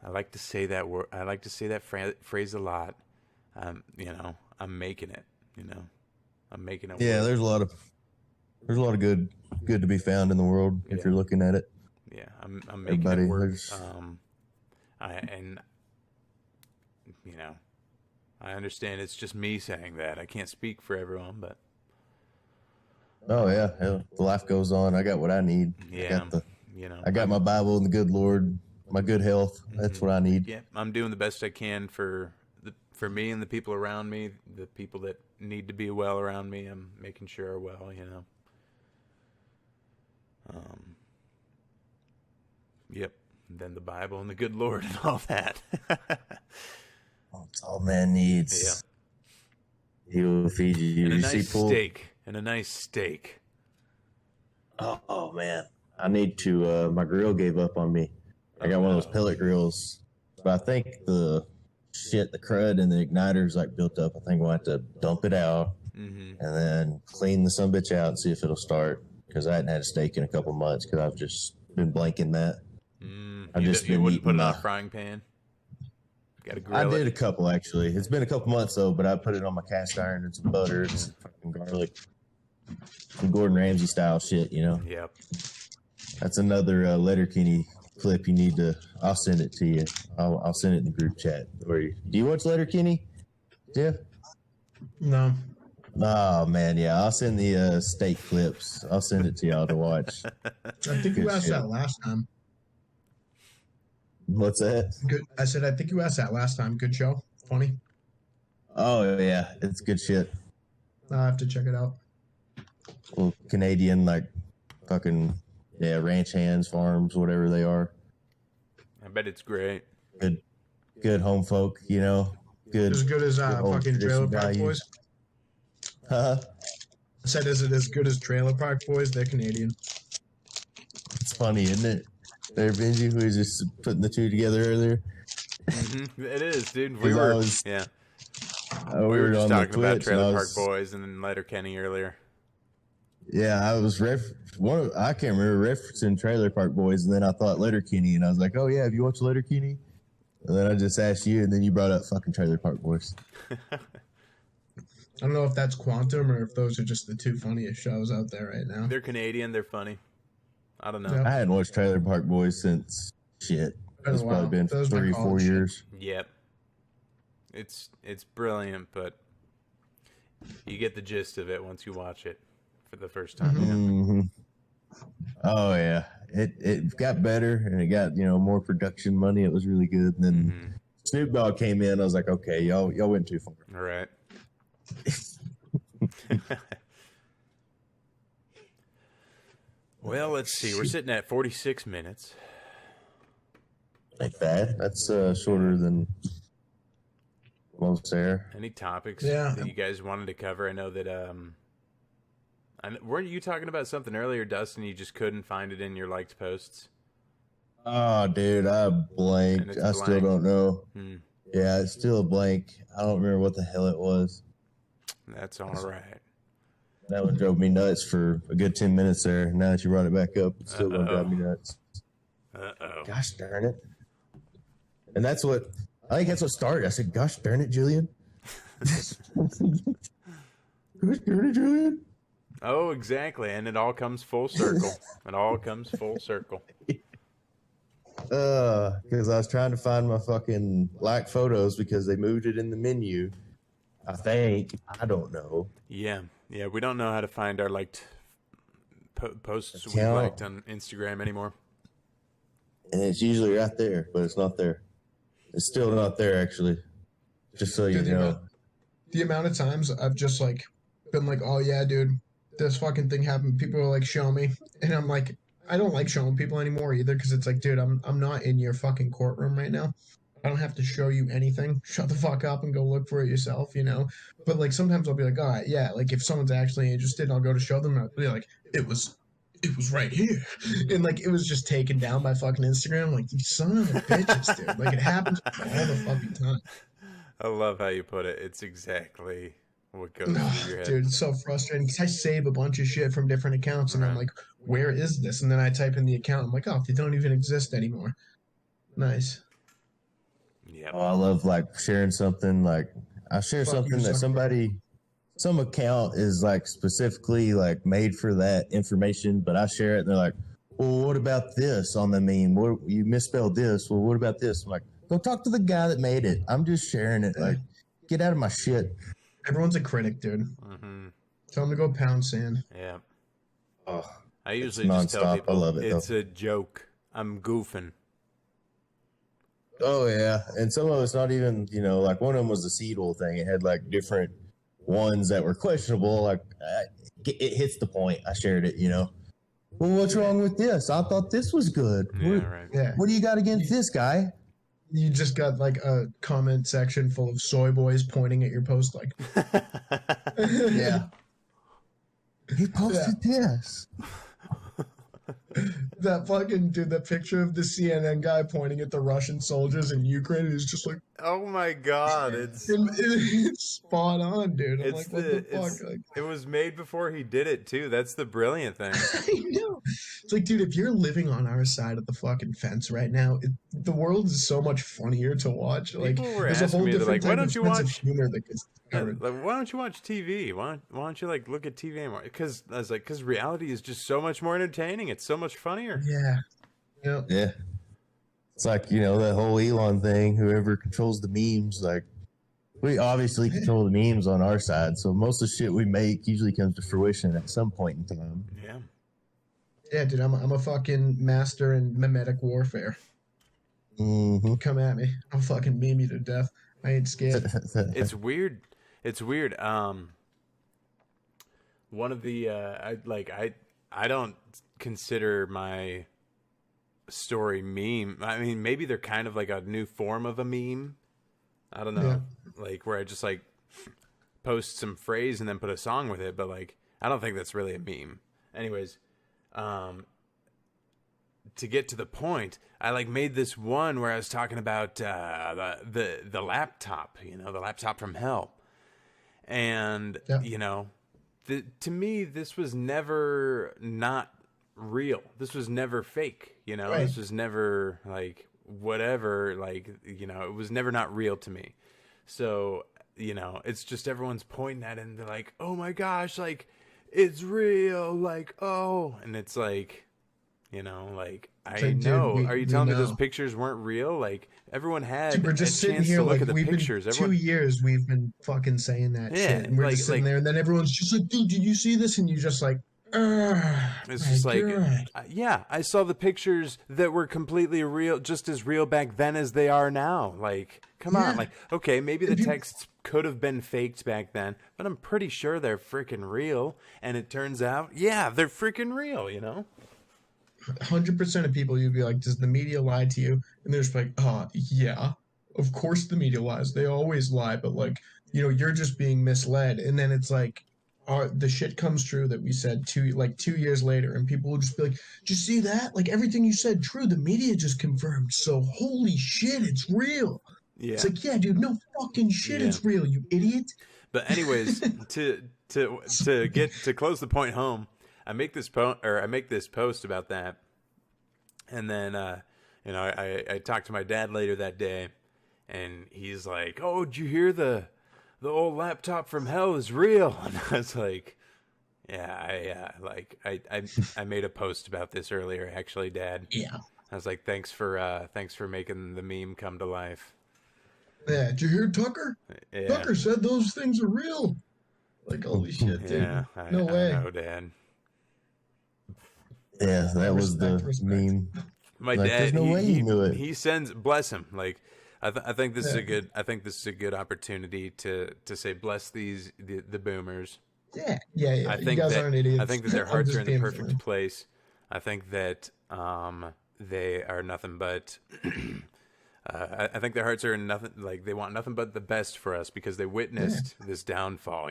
I like to say that word. I like to say that phrase a lot. I'm making it, I'm making it work. There's a lot of good to be found in the world if you're looking at it. Yeah, I'm making it work. I understand it's just me saying that. I can't speak for everyone, but oh yeah, the life goes on. I got what I need. Yeah, I got my Bible and the good Lord, my good health. That's what I need. Yeah, I'm doing the best I can for me and the people around me, the people that need to be well around me. I'm making sure are well. Yep. And then the Bible and the good Lord and all that. That's all man needs. Yeah. He will feed you. And a nice steak. Oh man, I need to. My grill gave up on me. I got one of those pellet grills, but I think the crud and the igniter's like built up. I think we'll have to dump it out and then clean the sumbitch out and see if it'll start. Because I hadn't had a steak in a couple months because I've just been blanking that. You wouldn't put it on a frying pan? Got to grill I did a it. couple actually. It's been a couple months though, but I put it on my cast iron and some butter and some fucking garlic, some Gordon Ramsay style shit. You know, Yep. that's another Letterkenny clip you need to. I'll send it to you. I'll send it in the group chat. Do you watch Letterkenny, Jeff? No. Oh man, yeah. I'll send the steak clips. I'll send it to y'all to watch. I think you Good asked shit. that last time. What's that? Good. I said I think you asked that last time. Good show. Funny. Oh yeah, it's good shit. I have to check it out. Little Canadian like fucking ranch hands, farms, whatever they are. I bet it's great. Good home folk, you know. Good. As good as old fucking Trailer tradition Park values. Boys. Huh? I said, is it as good as Trailer Park Boys? They're Canadian. It's funny, isn't it? There, Benji, who was just putting the two together earlier. It is, dude. We were just Just on talking the about Twitch, Trailer and Park Boys and then Letterkenny earlier. Yeah, I was I can't remember referencing Trailer Park Boys, and then I thought Letterkenny, and I was like, oh yeah, have you watched Letterkenny? And then I just asked you, and then you brought up fucking Trailer Park Boys. I don't know if that's Quantum or if those are just the two funniest shows out there right now. They're Canadian. They're funny. I don't know. Yeah. I hadn't watched Trailer Park Boys since shit. Been a It's while. probably been That was my 3-4 college shit. years. Yep. It's brilliant, but you get the gist of it once you watch it for the first time. You know? Mm-hmm. Oh yeah, it got better and it got more production money. It was really good. And then Snoop Dogg came in. I was like, okay, y'all went too far. All right. Well, let's see. We're sitting at 46 minutes. Like that. That's shorter than most there. Any topics Yeah. that you guys wanted to cover? I know that weren't you talking about something earlier, Dustin? You just couldn't find it in your liked posts. Oh, dude, I And blanked. it's I still blank. don't know. Hmm. Yeah, it's still a blank. I don't remember what the hell it was. That's all right. That one drove me nuts for a good 10 minutes there. Now that you brought it back up, it's still going to drive me nuts. Uh-oh. Gosh darn it. And that's what, I think that's what started. I said, gosh darn it, Julian. Gosh darn it, Julian. Oh, exactly. And it all comes full circle. It all comes full circle. Because I was trying to find my fucking like photos because they moved it in the menu. I think. I don't know. Yeah. Yeah, we don't know how to find our liked posts we Account. liked on Instagram anymore. And it's usually right there, but it's not there. It's still not there, actually. Just so you Dude, know. The amount of times I've just like been like, oh yeah, dude, this fucking thing happened. People are like, show me, and I'm like, I don't like showing people anymore either because it's like, dude, I'm not in your fucking courtroom right now. I don't have to show you anything. Shut the fuck up and go look for it yourself, you know. But like sometimes I'll be like, all right, yeah, like if someone's actually interested, I'll go to show them. I'll be like, it was right here, and like it was just taken down by fucking Instagram. Like you son of a bitches, dude. Like it happens all the fucking time. I love how you put it. It's exactly what goes through your head. Dude, it's so frustrating because I save a bunch of shit from different accounts and I'm Right. like, where is this? And then I type in the account. I'm like, oh, they don't even exist anymore. Nice. Yeah. Oh, I love like sharing something. Like I share Fuck something you, that Zuckerberg. some account is like specifically like made for that information, but I share it and they're like, well, what about this on the meme? What, you misspelled this. Well, what about this? I'm like, go talk to the guy that made it. I'm just sharing it. Like, get out of my shit. Everyone's a critic, dude. Mm-hmm. Tell them to go pound sand. Yeah. Oh, I usually just tell nonstop. I people love it, it's a joke. I'm goofing. oh yeah. And some of it's not even, like one of them was the seed oil thing. It had like different ones that were questionable. Like it hits the point. I shared it, Well, what's wrong with this? I thought this was good. Yeah, right. Yeah. What do you got against this guy? You just got like a comment section full of soy boys pointing at your post like, Yeah. He posted this. that fucking dude, that picture of the CNN guy pointing at the Russian soldiers in Ukraine is just like, Oh my God, it's It's spot on, dude. I'm it's like, what the the fuck? it's Like, it was made before he did it too. That's the brilliant thing. I know. It's like, dude, if you're living on our side of the fucking fence right now, the world is so much funnier to watch. Like, People were there's a asking whole me, they're different like, "Why type of don't you sense of watch? humor that gets Yeah, discovered. like, why don't you watch TV? Why don't you like look at TV anymore?" Because I was like, because reality is just so much more entertaining. It's so much funnier. Yeah. Yep. Yeah. It's like, that whole Elon thing, whoever controls the memes, like, we obviously control the memes on our side. So most of the shit we make usually comes to fruition at some point in time. Yeah. Yeah, dude, I'm a fucking master in mimetic warfare. Mm-hmm. Come at me. I'll fucking meme you to death. I ain't scared. It's weird. It's weird. One of the I don't consider my story meme. I mean, maybe they're kind of like a new form of a meme. I don't know, Yeah. like where I just like post some phrase and then put a song with it, but like I don't think that's really a meme. Anyways, to get to the point, I like made this one where I was talking about the laptop, the laptop from hell, and Yeah. to me this was never not real. This was never fake. Right. This was never like whatever. Like it was never not real to me. So it's just everyone's pointing at it and they're like, "Oh my gosh, like it's real!" Like, oh, and it's like. Like I like, know. dude, Are you we telling me those know. pictures weren't real? Like everyone had Dude, we're a just sitting chance here to look like at the we've been pictures. 2 years we've been fucking saying that Yeah, shit, and we're like just sitting like there, and then everyone's just like, "Dude, did you see this?" And you're just like, "Oh it's my just like, god!" yeah, I saw the pictures that were completely real, just as real back then as they are now. Like, come on, Yeah. like, okay, maybe the And people, texts could have been faked back then, but I'm pretty sure they're freaking real. And it turns out, yeah, they're freaking real. 100% of people, you'd be like, "Does the media lie to you?" And they're just like, yeah, of course the media lies. They always lie, but like, you're just being misled." And then it's like, the shit comes true that we said 2 years later, and people will just be like, "Did you see that? Like everything you said true. The media just confirmed. So holy shit, it's real." It's Yeah, like, yeah, dude, no fucking shit, yeah. it's real, you idiot. But anyways, to get to close the point home, I make this post about that, and then I talked to my dad later that day, and he's like, "Oh, did you hear the old laptop from hell is real?" And I was like, "Yeah, I made a post about this earlier, actually, Dad." Yeah. I was like, thanks for making the meme come to life." Yeah, did you hear Tucker? Yeah, Tucker said those things are real. Like, holy shit, yeah, dude. No I way. know, Dad. Yeah, that was Respect, the respect. meme. My Like, there's dad, no way you knew it. he sends, bless him. Like I think this is Yeah. a good opportunity to say bless the boomers. Yeah. You guys aren't idiots. I think that their I'm hearts are just in the being perfect funny. place. I think that they are nothing but I think their hearts are in nothing, like they want nothing but the best for us because they Yeah. witnessed this downfall.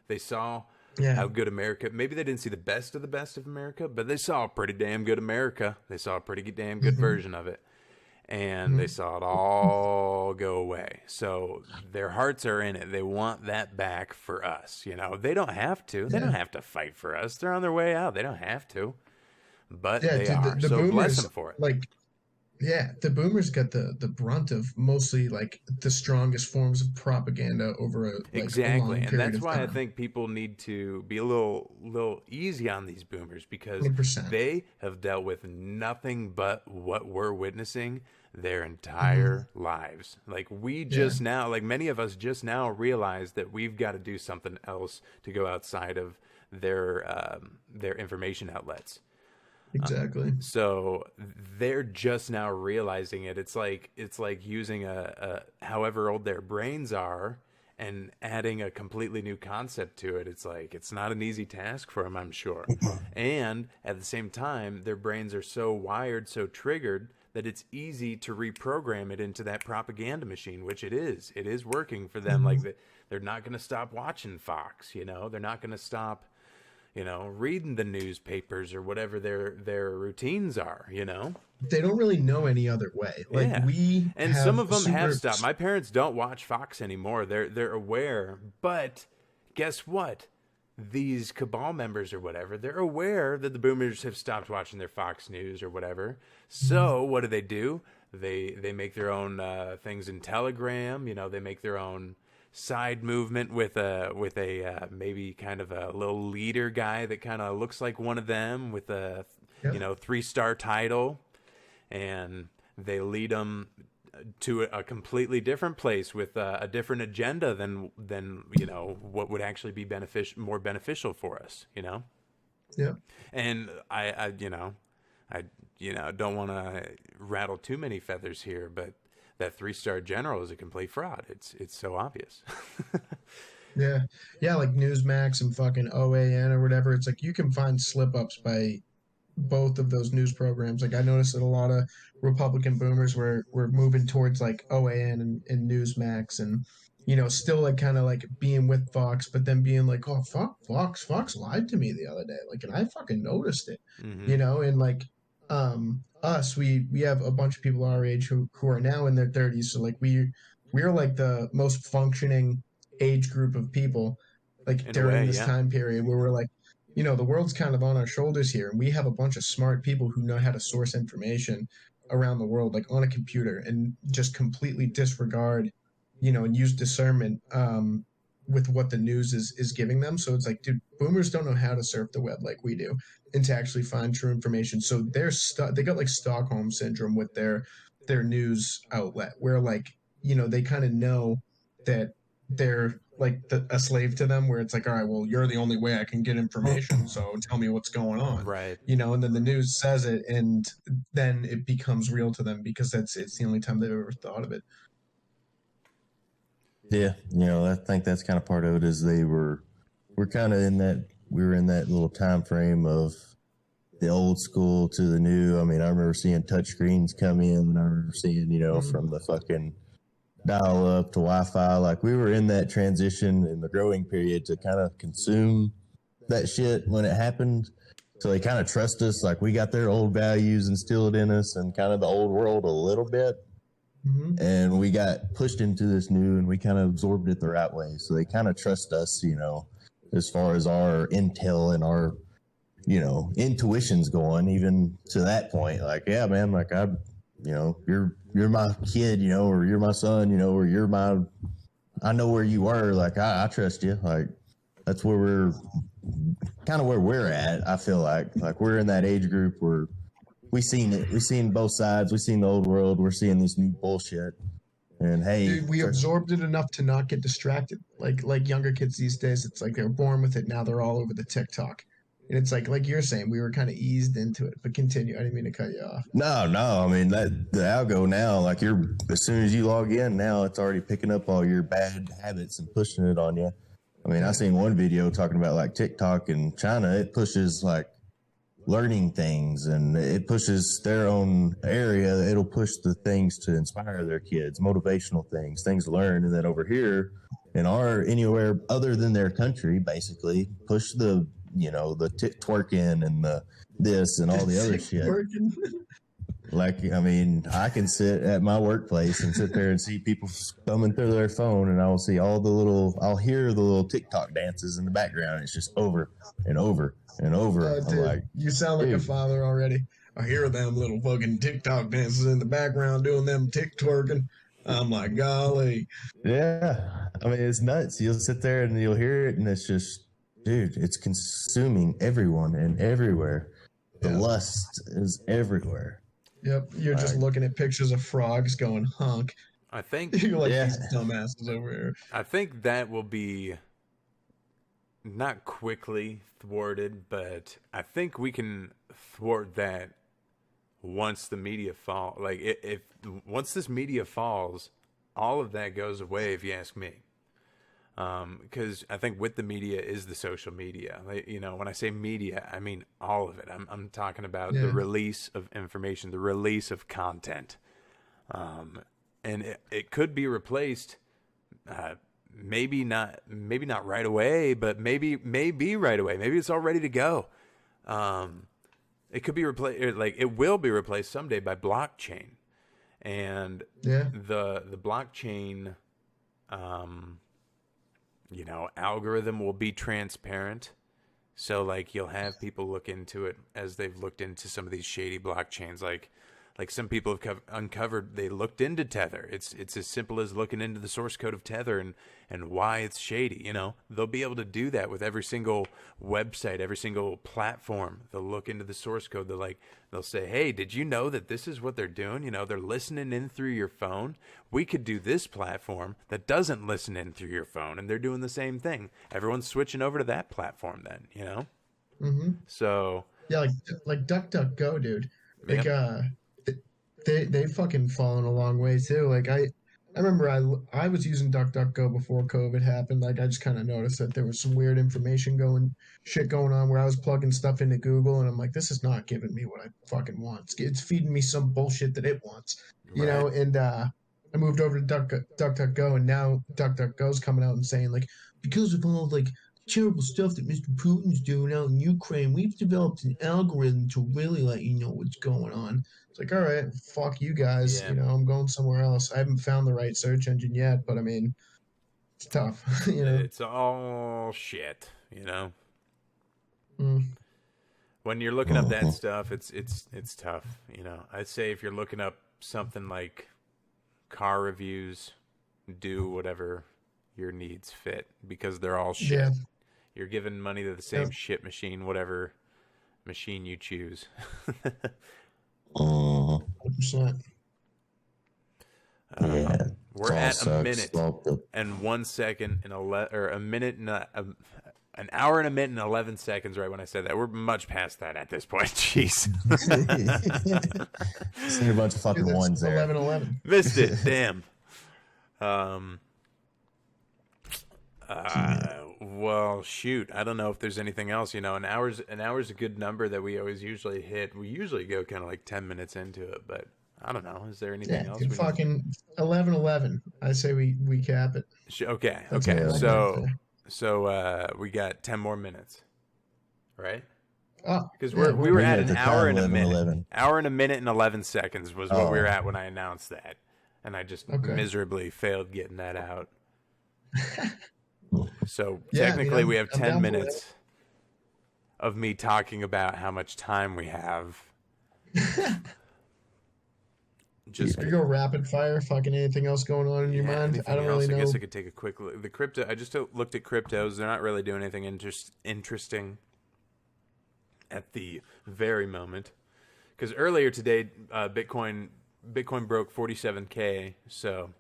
They saw Yeah. how good America. Maybe they didn't see the best of America, but they saw a pretty damn good America. They saw a pretty damn good hmm version of it, and they hmm saw it all go away. So their hearts are in it. They want that back for us. They don't have to. They Yeah. don't have to fight for us. They're on their way out. They don't have to, but Yeah, they dude, are. the So bless boomers, them for it. like, yeah, the boomers got the brunt of mostly like the strongest forms of propaganda over a Exactly, long and period that's of why I time. think people need to be a little easy on these boomers because 100%. they have dealt with nothing but what we're witnessing their hmm entire lives. Like we Yeah, just now, like many of us just now realize that we've got to do something else to go outside of their information outlets. exactly. So they're just now realizing it. It's like using a however old their brains are and adding a completely new concept to it. It's like it's not an easy task for them, I'm sure. And at the same time, their brains are so wired, so triggered that it's easy to reprogram it into that propaganda machine, which it is. It is working for them. hmm They're not going to stop watching Fox. They're not going to stop reading the newspapers or whatever their routines are, They don't really know any other way. Like Yeah. we And some have of them have super stopped. My parents don't watch Fox anymore. They're aware, but guess what? These cabal members or whatever, they're aware that the boomers have stopped watching their Fox News or whatever. So what do? They make their own things in Telegram. They make their own side movement with a maybe kind of a little leader guy that kind of looks like one of them with a 3-star title, and they lead them to a completely different place with a different agenda than what would actually be more beneficial for us. Yeah. And I don't want to rattle too many feathers here, but that 3-star general is a complete fraud. It's so obvious. Yeah. Yeah, like Newsmax and fucking OAN or whatever. It's like you can find slip ups by both of those news programs. Like I noticed that a lot of Republican boomers were moving towards like OAN and Newsmax and still like kind of like being with Fox, but then being like, oh fuck, Fox lied to me the other day. Like, and I fucking noticed it. And like us, we have a bunch of people our age who are now in their 30s. So like we're like the most functioning age group of people like In a during way, this yeah. time period where we're like, the world's kind of on our shoulders here, and we have a bunch of smart people who know how to source information around the world, like on a computer, and just completely disregard, and use discernment with what the news is giving them. So it's like, dude, boomers don't know how to surf the web like we do, and to actually find true information. So they got like Stockholm syndrome with their news outlet, where like they kind of know that they're like a slave to them, where it's like, all right, well, you're the only way I can get information, so tell me what's going on. Right. And then the news says it, and then it becomes real to them because it's the only time they've ever thought of it. Yeah, I think that's kind of part of it. Is we're kind of we were in that little time frame of the old school to the new. I mean, I remember seeing touchscreens come in, and I remember seeing from the fucking dial up to Wi-Fi. Like we were in that transition in the growing period to kind of consume that shit when it happened. So they kind of trust us. Like we got their old values instilled in us and kind of the old world a little bit. And we got pushed into this new, and we kind of absorbed it the right way. So they kind of trust us, as far as our intel and our, intuitions going, even to that point. Like, yeah, man, like you're my kid, or you're my son, or I know where you were. Like, I trust you. Like, that's where we're kind of where we're at. I feel like we're in that age group where we seen it. We've seen both sides. We've seen the old world. We're seeing this new bullshit. And hey, dude, we absorbed it enough to not get distracted. Like younger kids these days, it's like they're born with it. Now they're all over the TikTok. And it's like you're saying, we were kind of eased into it. But continue. I didn't mean to cut you off. No. I mean, the algo now, like as soon as you log in, now it's already picking up all your bad habits and pushing it on you. I mean, I seen one video talking about like TikTok in China. It pushes like learning things, and it pushes their own area. It'll push the things to inspire their kids, motivational things to learn. And then over here in anywhere other than their country, basically push the twerking and the this and all the other shit. Like, I mean, I can sit at my workplace and sit there and see people thumbing through their phone, and I'll see I'll hear the little TikTok dances in the background. It's just over and over and over. I'm dude, like, you sound like a father already. I hear them little fucking TikTok dances in the background doing them twerking. I'm like, golly. Yeah. I mean, it's nuts. You'll sit there and you'll hear it, and it's just, dude, it's consuming everyone and everywhere. The lust is everywhere. Yep, you're just looking at pictures of frogs going honk. I think you're like these dumbasses over here. I think that will be not quickly thwarted, but I think we can thwart that once the media fall. Like if once this media falls, all of that goes away. If you ask me. Because I think with the media is the social media. Like, when I say media, I mean all of it. I'm talking about the release of information, the release of content, and it could be replaced maybe not right away, but maybe right away. Maybe it's all ready to go. It could be replaced, like it will be replaced someday by blockchain, and Yeah. the blockchain, algorithm will be transparent. So like you'll have people look into it as they've looked into some of these shady blockchains, like some people have uncovered, they looked into Tether. It's as simple as looking into the source code of Tether and why it's shady. They'll be able to do that with every single website, every single platform. They'll look into the source code. They'll say, hey, did you know that this is what they're doing? They're listening in through your phone. We could do this platform that doesn't listen in through your phone, and they're doing the same thing. Everyone's switching over to that platform then, Mm-hmm. So Yeah, like DuckDuckGo, dude. Like yeah. they fucking fallen a long way too. Like I remember I was using DuckDuckGo before COVID happened. Like I just kind of noticed that there was some weird information going on where I was plugging stuff into Google and I'm like, this is not giving me what I fucking want. It's feeding me some bullshit that it wants, Right. And I moved over to DuckDuckGo and now DuckDuckGo's coming out and saying like because of all like terrible stuff that Mr. Putin's doing out in Ukraine, we've developed an algorithm to really let you know what's going on. It's like, all right, fuck you guys. Yeah. I'm going somewhere else. I haven't found the right search engine yet, but I mean, it's tough. It's all shit, Mm. When you're looking up that stuff, it's tough, I'd say if you're looking up something like car reviews, do whatever your needs fit because they're all shit. Yeah. You're giving money to the same shit machine, whatever machine you choose. 100%. Yeah, We're at sucks. a minute and 1 second and a minute and an hour and a minute and 11 seconds. Right when I said that, we're much past that at this point. Jeez, See a bunch of fucking Dude, ones there. 11-11. missed it. Damn. Well, shoot. I don't know if there's anything else. An hour's a good number that we always usually hit. We usually go kind of like 10 minutes into it, but I don't know. Is there anything Yeah, else? dude, fucking 11-11. I say we cap it. Okay. That's Okay. what I So we got 10 more minutes, right? Oh, Because yeah, we were at at an the hour time, and a minute. 11. Hour and a minute and 11 seconds was what we were Oh. at when I announced that, and I just Okay. miserably failed getting that out. So Yeah, technically, we have I'm 10 down for minutes of me talking about how much time we have. Just You go rapid fire. Fucking anything else going on in your mind? anything I don't else? really know. I guess I could take a quick look. The crypto. I just looked at cryptos. They're not really doing anything interesting at the very moment. Because earlier today, Bitcoin broke 47K. So,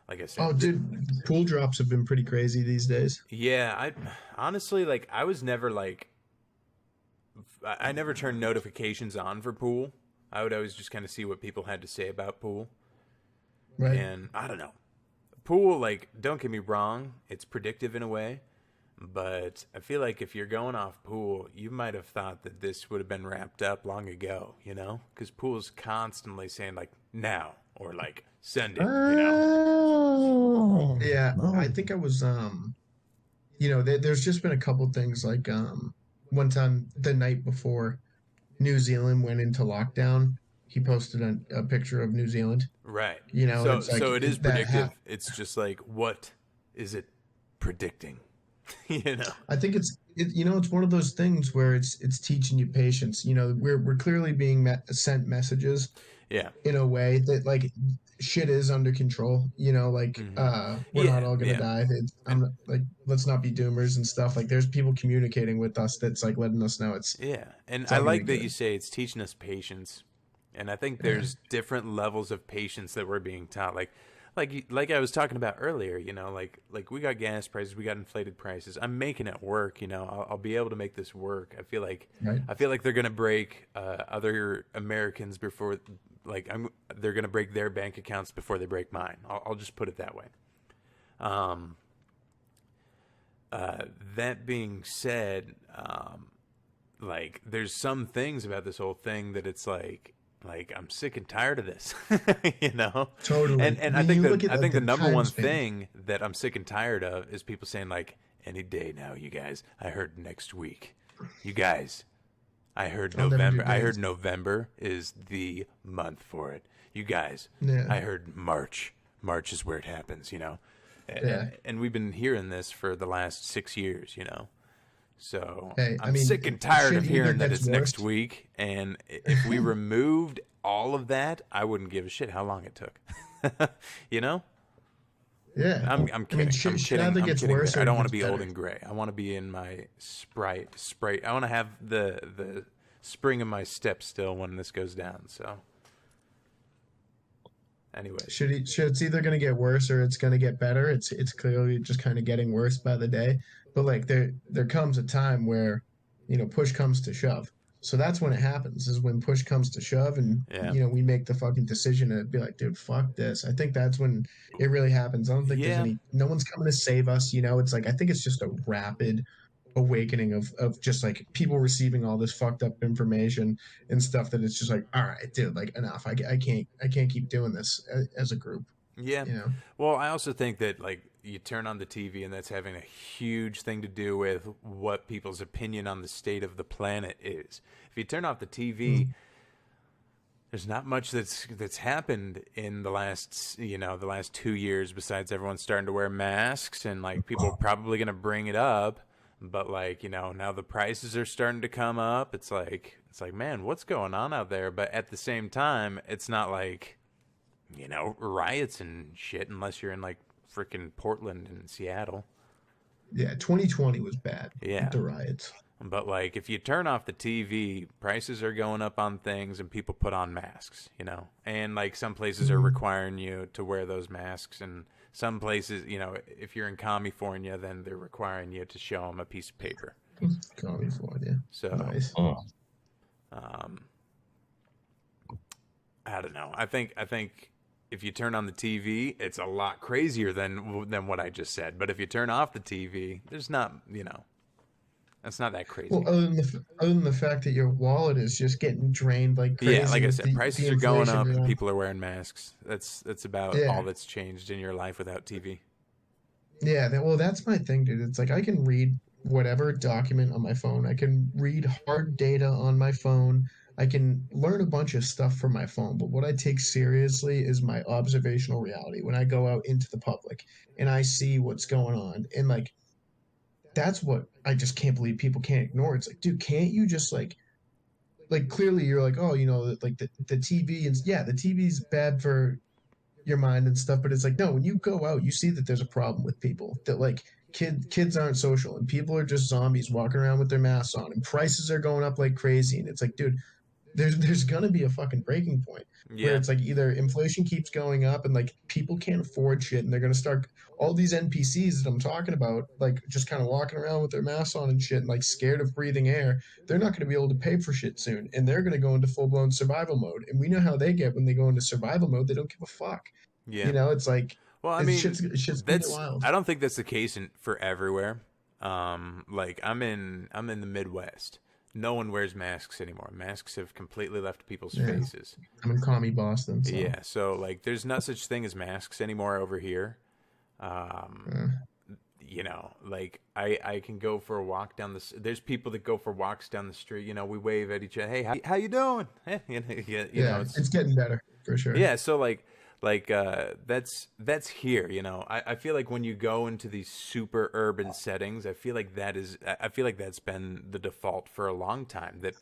like I said, Oh, dude, pool drops have been pretty crazy these days. yeah. I honestly I was never I never turned notifications on for pool. I would always just kind of see what people had to say about pool. Right. And I don't know. Pool, don't get me wrong, it's predictive in a way, but I feel like if you're going off pool, you might have thought that this would have been wrapped up long ago, Because pool's constantly saying now or send it, Oh, Yeah, no. I think I was there's just been a couple things like one time the night before New Zealand went into lockdown, he posted a picture of New Zealand. Right. It's like so it is that predictive. It's just what is it predicting? I think it's one of those things where it's teaching you patience. We're clearly being sent messages Yeah. in a way that shit is under control. We're not all gonna die. Let's not be doomers and stuff. There's people communicating with us that's letting us know it's And it's I all gonna like be that good. you say it's teaching us patience, and I think there's different levels of patience that we're being taught. Like I was talking about earlier, like we got gas prices, we got inflated prices. I'm making it work, I'll be able to make this work. I feel like they're gonna break other Americans before, they're gonna break their bank accounts before they break mine. I'll just put it that way. That being said, there's some things about this whole thing that it's Like, I'm sick and tired of this, you know? Totally. And I When think you look at, I like, think the the number time one span. thing that I'm sick and tired of is people saying like, any day now, you guys, I heard next week. You guys, I heard I'll never do November. I heard days. November is the month for it. You guys, Yeah. I heard March. March is where it happens, you know? Yeah. And we've been hearing this for the last 6 years, you know? So Hey, I I'm mean, sick and tired shit of either hearing that gets it's next worse. week. And if we removed all of that, I wouldn't give a shit how long it took. You know? Yeah. I'm I mean, kidding. I'm shit kidding. either I'm gets kidding worse there. or I it don't want to gets be old better. and gray. I want to be in my sprite. I want to have the spring in my step still when this goes down. So, anyways, Shit's either gonna get worse or it's gonna get better. It's clearly just kind of getting worse by the day. But like there comes a time where, push comes to shove. So that's when it happens, is when push comes to shove, and yeah, we make the fucking decision to be like, dude, fuck this. I think that's when it really happens. I don't think yeah, no one's coming to save us. It's like I think it's just a rapid awakening of just like people receiving all this fucked up information and stuff that it's just like, all right, dude, like enough. I can't keep doing this as a group. yeah. You know? Well, I also think that like you turn on the TV and that's having a huge thing to do with what people's opinion on the state of the planet is. If you turn off the TV, there's not much that's happened in the last the last 2 years besides everyone starting to wear masks and like people are probably gonna bring it up, but like now the prices are starting to come up. It's like man, what's going on out there? But at the same time, it's not like riots and shit unless you're in like freaking Portland and Seattle. Yeah, 2020 was bad with Yeah. the riots. But like if you turn off the TV, prices are going up on things and people put on masks, And like some places are requiring you to wear those masks and some places, if you're in California, then they're requiring you to show them a piece of paper. California. So, Nice. I don't know. I think if you turn on the TV, it's a lot crazier than what I just said. But if you turn off the TV, there's not, that's not that crazy. Well, other than the fact that your wallet is just getting drained like crazy. Yeah, like I with said, the prices are going inflation up and around. people are wearing masks. That's about Yeah. all that's changed in your life without TV. Yeah, well, that's my thing, dude. It's like I can read whatever document on my phone. I can read hard data on my phone. I can learn a bunch of stuff from my phone. But what I take seriously is my observational reality when I go out into the public and I see what's going on. And like, that's what I just can't believe people can't ignore. It's like, dude, can't you just like clearly you're like, oh, like the TV and yeah, the TV's bad for your mind and stuff, but it's like no, when you go out you see that there's a problem with people, that like kids aren't social and people are just zombies walking around with their masks on and prices are going up like crazy, and it's like, dude, there's gonna be a fucking breaking point where Yeah, it's like either inflation keeps going up and like people can't afford shit and they're gonna start all these NPCs that I'm talking about, like just kind of walking around with their masks on and shit and like scared of breathing air. They're not gonna be able to pay for shit soon, and they're gonna go into full blown survival mode. And we know how they get when they go into survival mode. They don't give a fuck. yeah. It's like Well, I it's mean, shit's gonna get wild. I don't think that's the case for everywhere. Like I'm in the Midwest. No one wears masks anymore. Masks have completely left people's Yeah. faces. I'm in commie Boston, so Yeah, so like there's not such thing as masks anymore over here. uh, Like I can go for a walk down there's people that go for walks down the street, we wave at each other. Hey, how you doing? yeah, it's getting better for sure. yeah, so that's here, I feel like when you go into these super urban settings, I feel like that's been the default for a long time, that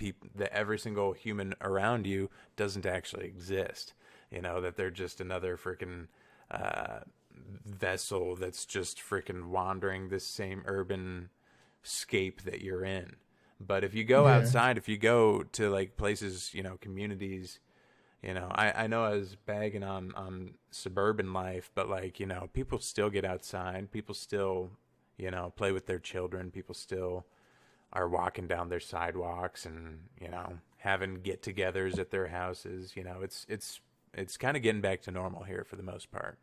every single human around you doesn't actually exist, that they're just another freaking vessel that's just freaking wandering this same urban scape that you're in. But if you go Yeah. outside, if you go to like places, communities, I know I was bagging on suburban life, but like, people still get outside. People still, play with their children. People still are walking down their sidewalks and, having get-togethers at their houses. It's kind of getting back to normal here for the most part.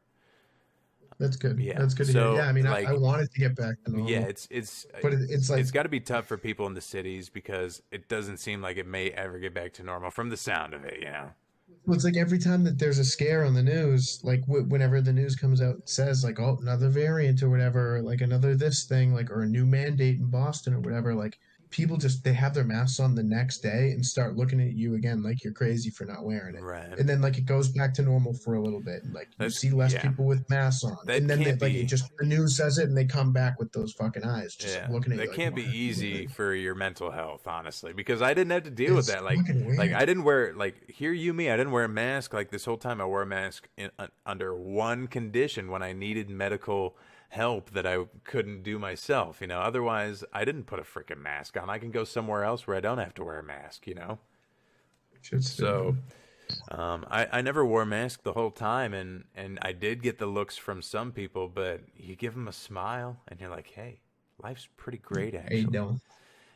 That's good. Yeah. That's good to So, hear. Yeah, I mean, like, I want it to get back to normal. yeah, it's but it's like it's got to be tough for people in the cities because it doesn't seem like it may ever get back to normal from the sound of it, Well, it's like every time that there's a scare on the news, like whenever the news comes out and says like, oh, another variant or whatever, or like another this thing, like or a new mandate in Boston or whatever, like people just they have their masks on the next day and start looking at you again like you're crazy for not wearing it. Right. And then like it goes back to normal for a little bit and like you That's see less yeah. people with masks on. That And then they, can't like it be. just the news says it and they come back with those fucking eyes just Yeah, looking at you that like, can't why be are you easy living? for your mental health, honestly, because I didn't have to deal with It's that. fucking Like weird. I didn't wear here you me. I didn't wear a mask like this whole time. I wore a mask under one condition when I needed medical help that I couldn't do myself. Otherwise I didn't put a freaking mask on. I can go somewhere else where I don't have to wear a mask. Shit's So. stupid. I never wore a mask the whole time, and I did get the looks from some people, but you give them a smile, and you're like, hey, life's pretty great, How you actually. doing?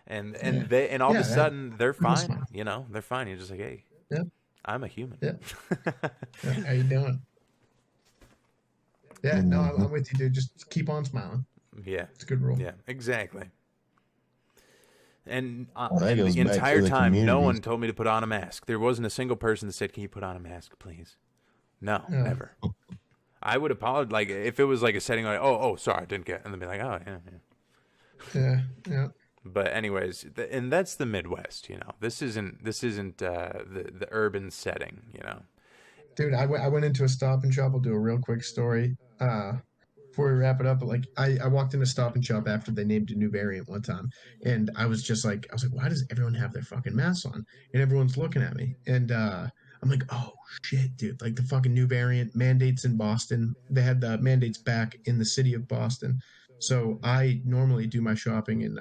And Yeah. and all of Yeah, a that sudden they're give 'em a fine, smile. they're fine. You're just like, hey, Yeah, I'm a human. yeah, yeah. How you doing? Yeah, no, I'm, Mhm. I'm with you, dude. Just keep on smiling. Yeah, It's a good rule. yeah, exactly. And Well, that and goes the back to entire the time, no community. one told me to put on a mask. There wasn't a single person that said, "Can you put on a mask, please?" No, Yeah, never. I would apologize, like if it was like a setting like, "Oh, sorry, I didn't get," and they'd be like, "Oh, yeah, yeah." yeah, yeah. But anyways, and that's the Midwest. This isn't the urban setting. Dude, I went into a Stop and Shop. I'll do a real quick story. Before we wrap it up, but like I walked into Stop and Shop after they named a new variant one time, and I was like, why does everyone have their fucking masks on? And everyone's looking at me, and I'm like, oh shit, dude! Like the fucking new variant mandates in Boston. They had the mandates back in the city of Boston, so I normally do my shopping in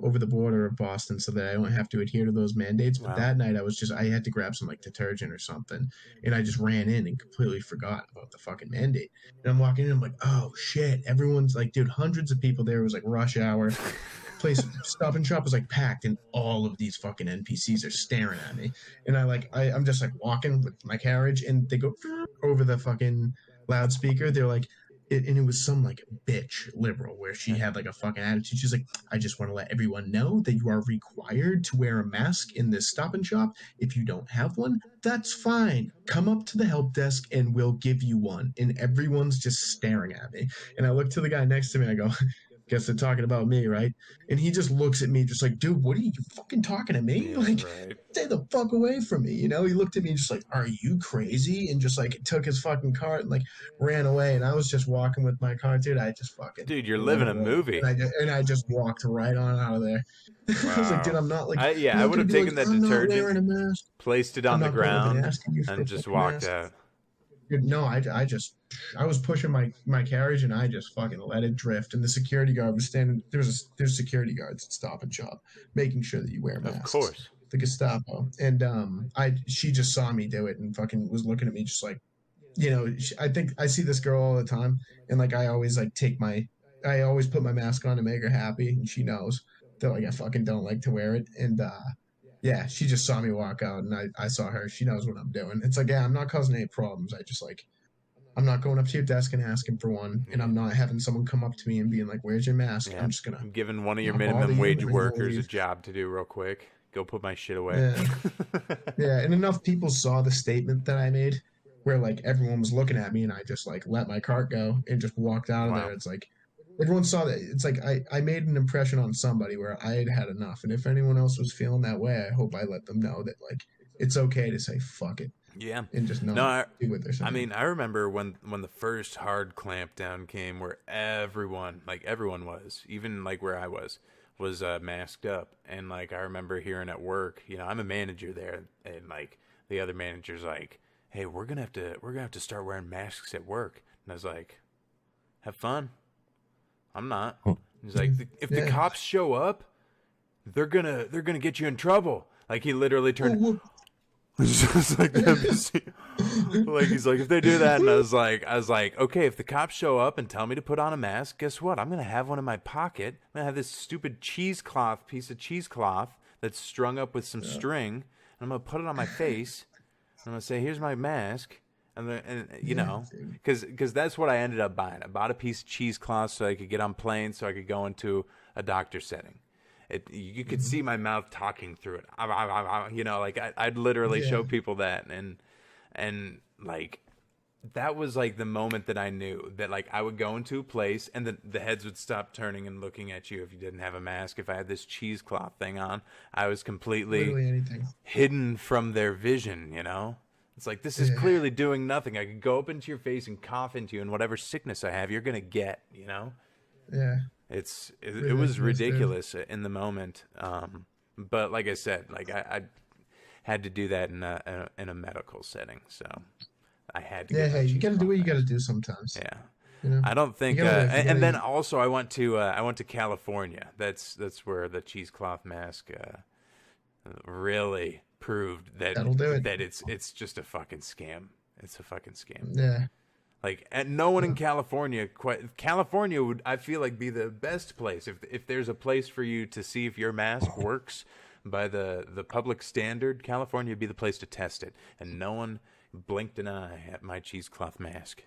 over the border of Boston so that I don't have to adhere to those mandates. But Wow. that night I had to grab some like detergent or something, and I just ran in and completely forgot about the fucking mandate. And I'm walking in, I'm like, oh shit. Everyone's like, dude, hundreds of people there. It was like rush hour. Stop and Shop was like packed, and all of these fucking NPCs are staring at me. And I'm just like walking with my carriage, and they go over the fucking loudspeaker. They're like, and it was some like bitch liberal where she had like a fucking attitude. She's like, I just want to let everyone know that you are required to wear a mask in this Stop and Shop. If you don't have one, that's fine. Come up to the help desk and we'll give you one. And everyone's just staring at me. And I look to the guy next to me. I go, guess they're talking about me, right? And he just looks at me, just like, dude, what are you fucking talking to me? Yeah. Like, Right. stay the fuck away from me. He looked at me just like, are you crazy? And just like took his fucking cart and like ran away. And I was just walking with my car, dude. I just fucking Dude, you're let living it a roll. movie. And I just walked right on out of there. I was like, dude, Wow. I'm I not would gonna have be like, taken that I'm not detergent, wearing a mask. placed it I'm on the not going up and ground, asking you for a and just fucking walked mask. out. Dude, no, I was pushing my carriage and I just fucking let it drift. And the security guard was standing. There's security guards at Stop and Shop, making sure that you wear Of masks. course. The Gestapo, and she just saw me do it and fucking was looking at me just like, I think I see this girl all the time, and like I always put my mask on to make her happy, and she knows that like I fucking don't like to wear it, and yeah, she just saw me walk out, and I saw her. She knows what I'm doing. It's like, yeah, I'm not causing any problems. I just like I'm not going up to your desk and asking for one, and Yeah. I'm not having someone come up to me and being like, "Where's your mask?" Yeah. I'm just gonna I'm giving one of your not bother minimum you, wage and I'm gonna workers a leave. job to do real quick. Go put my shit away. Yeah, yeah, and enough people saw the statement that I made, where like everyone was looking at me, and I just like let my cart go and just walked out of there. Wow. It's like everyone saw that. It's like I made an impression on somebody where I had had enough, and if anyone else was feeling that way, I hope I let them know that like it's okay to say fuck it Yeah. and just No, not do what they're I saying. mean, I remember when the first hard clampdown came, where everyone was, even like where I was masked up, and like I remember hearing at work, I'm a manager there, and like the other manager's like, "Hey, we're gonna have to start wearing masks at work," and I was like, "Have fun. I'm not." He's like, "If the Yeah. cops show up, they're gonna get you in trouble." Like he literally turned. Oh, It's just like the NPC. Like he's like, if they do that, and I was like, okay, if the cops show up and tell me to put on a mask, guess what? I'm gonna have one in my pocket. I'm gonna have this stupid piece of cheesecloth that's strung up with some string, and I'm gonna put it on my face. And I'm gonna say, here's my mask, dude. because that's what I ended up buying. I bought a piece of cheesecloth so I could get on planes, so I could go into a doctor setting. you could see my mouth talking through it. You know, like I'd literally show people that, and like that was like the moment that I knew that like I would go into a place and the heads would stop turning and looking at you if you didn't have a mask. If I had this cheesecloth thing on, I was completely Literally anything. hidden from their vision, you know? It's like, this is clearly doing nothing. I could go up into your face and cough into you, and whatever sickness I have, you're going to get, you know? Yeah. It was ridiculous in the moment. But like I said, like I had to do that in a medical setting, so I had to. Yeah, you got to do what you got to do sometimes. Yeah, you know? I don't think. And then also, I went to California. That's where the cheesecloth mask really proved that it's just a fucking scam. It's a fucking scam. Yeah. Like, and no one in California would, I feel like, be the best place if there's a place for you to see if your mask works by the public standard. California would be the place to test it, and no one blinked an eye at my cheesecloth mask.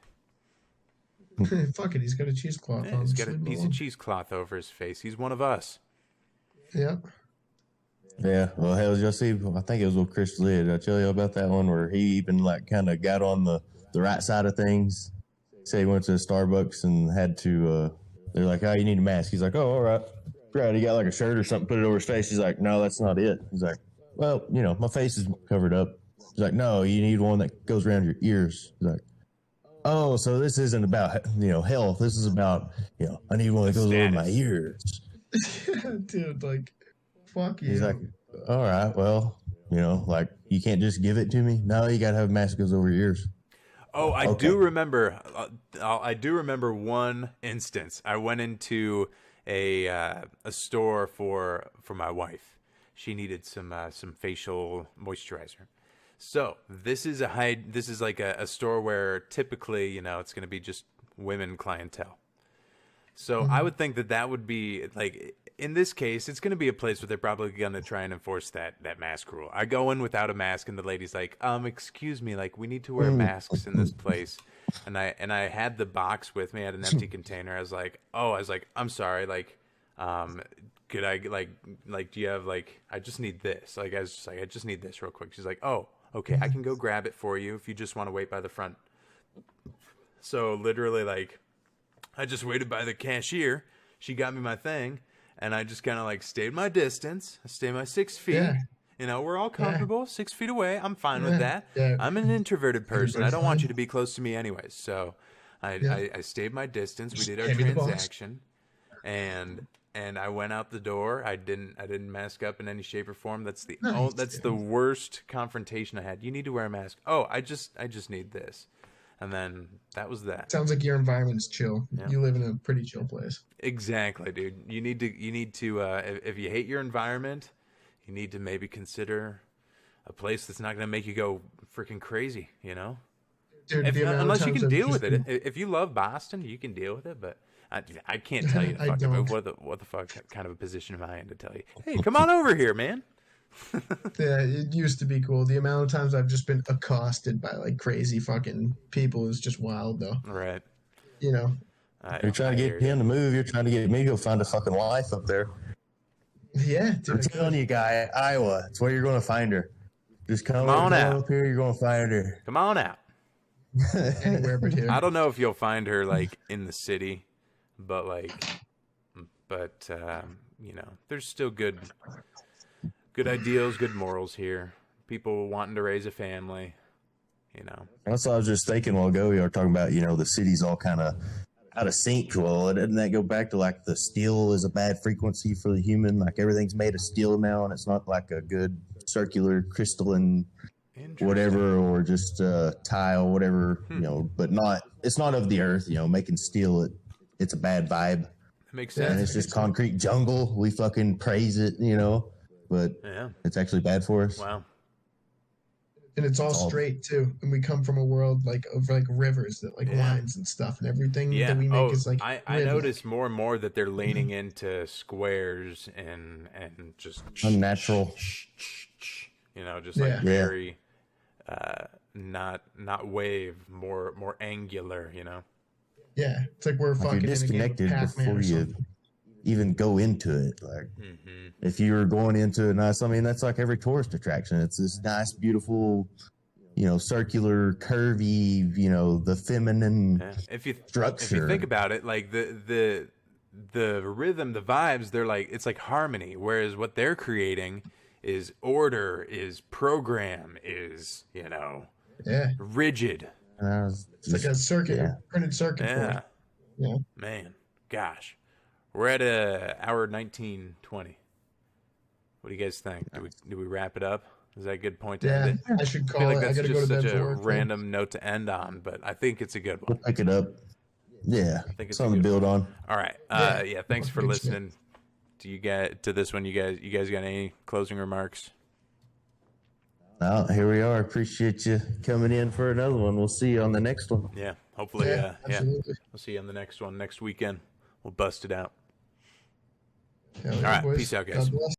Fuck it, he's got a cheesecloth on. He's got a piece of cheesecloth over his face. He's one of us. Yeah. Yeah, well, hell, y'all see, I think it was what Chris did. I tell you about that one where he even like kind of got on the right side of things. Say he went to Starbucks and had to, they're like, oh, you need a mask. He's like, oh, all right. Right, he got like a shirt or something, put it over his face. He's like, no, that's not it. He's like, well, you know, my face is covered up. He's like, no, you need one that goes around your ears. He's like, oh, so this isn't about, you know, health. This is about, you know, I need one that goes over my ears. Dude, like, fuck you. He's like, all right, well, you know, like, you can't just give it to me. No, you got to have a mask that goes over your ears. Oh, I do remember. I do remember one instance. I went into a store for my wife. She needed some facial moisturizer. So this is like a store where typically, you know, it's going to be just women clientele. So I would think that would be like, in this case, it's going to be a place where they're probably going to try and enforce that mask rule. I go in without a mask, and the lady's like, excuse me, like, we need to wear masks in this place. And I had the box with me. I had an empty container. I was like, I'm sorry, like, could I, like, do you have, like, I just need this. Like, I was just like, I just need this real quick. She's like, oh, okay, I can go grab it for you if you just want to wait by the front. So literally, like, I just waited by the cashier. She got me my thing, and I just kind of like stayed my distance. I stayed my 6 feet. Yeah. You know, we're all comfortable, 6 feet away. I'm fine with that. Yeah. I'm an introverted person. I don't want you to be close to me anyways. So I stayed my distance. We did our transaction, and I went out the door. I didn't mask up in any shape or form. That's the worst confrontation I had. You need to wear a mask. Oh, I just need this. And then that was that. Sounds like your environment's chill. Yeah. You live in a pretty chill place. Exactly, dude. You need to if you hate your environment, you need to maybe consider a place that's not going to make you go freaking crazy, you know? Dude, unless you can deal with it. If you love Boston, you can deal with it, but I can't tell you to fuck about what the fuck kind of a position am I in to tell you, hey, come on over here, man. Yeah, it used to be cool. The amount of times I've just been accosted by like crazy fucking people is just wild, though. Right. You know. You're trying to get him to move. You're trying to get me to go find a fucking wife up there. Yeah, dude. I'm telling you, guy, Iowa. It's where you're going to find her. Just come on out up here. You're going to find her. Come on out. Anywhere but here. I don't know if you'll find her like in the city, but you know, there's still good ideals, good morals here. People wanting to raise a family, you know. That's what I was just thinking a while ago. We were talking about, you know, the city's all kind of out of sync. Well, doesn't that go back to like the steel is a bad frequency for the human? Like everything's made of steel now, and it's not like a good circular crystalline whatever, or just tile, whatever, you know. But it's not of the earth. You know, making steel, it's a bad vibe. It makes sense. And it's just concrete jungle. We fucking praise it, you know. But it's actually bad for us. Wow. And it's all straight too. And we come from a world of rivers that lines and stuff, and everything that we make is like. I notice more and more that they're leaning into squares and just unnatural. You know, just like very not wave, more angular. You know. Yeah, it's like we're fucking disconnected in a game of Pac-Man before you even go into it. Like if you were going into a nice, I mean, that's like every tourist attraction. It's this nice, beautiful, circular, curvy, the feminine structure. If you think about it, like the rhythm, the vibes, they're like, it's like harmony. Whereas what they're creating is order, is program, is rigid. It's like a circuit, printed circuit board. Yeah, man, gosh, we're at hour 19:20. What do you guys think? Do we wrap it up? Is that a good point to end it? I should call I feel like it. that's I gotta just go to such bed a for work. random note to end on, but I think it's a good one. We'll pick it up. Yeah, I think it's something to build on. All right. Thanks for listening to this one. You guys got any closing remarks? Here we are. Appreciate you coming in for another one. We'll see you on the next one. Yeah, hopefully. Absolutely. We'll see you on the next one next weekend. We'll bust it out. All right, peace out, guys. God bless.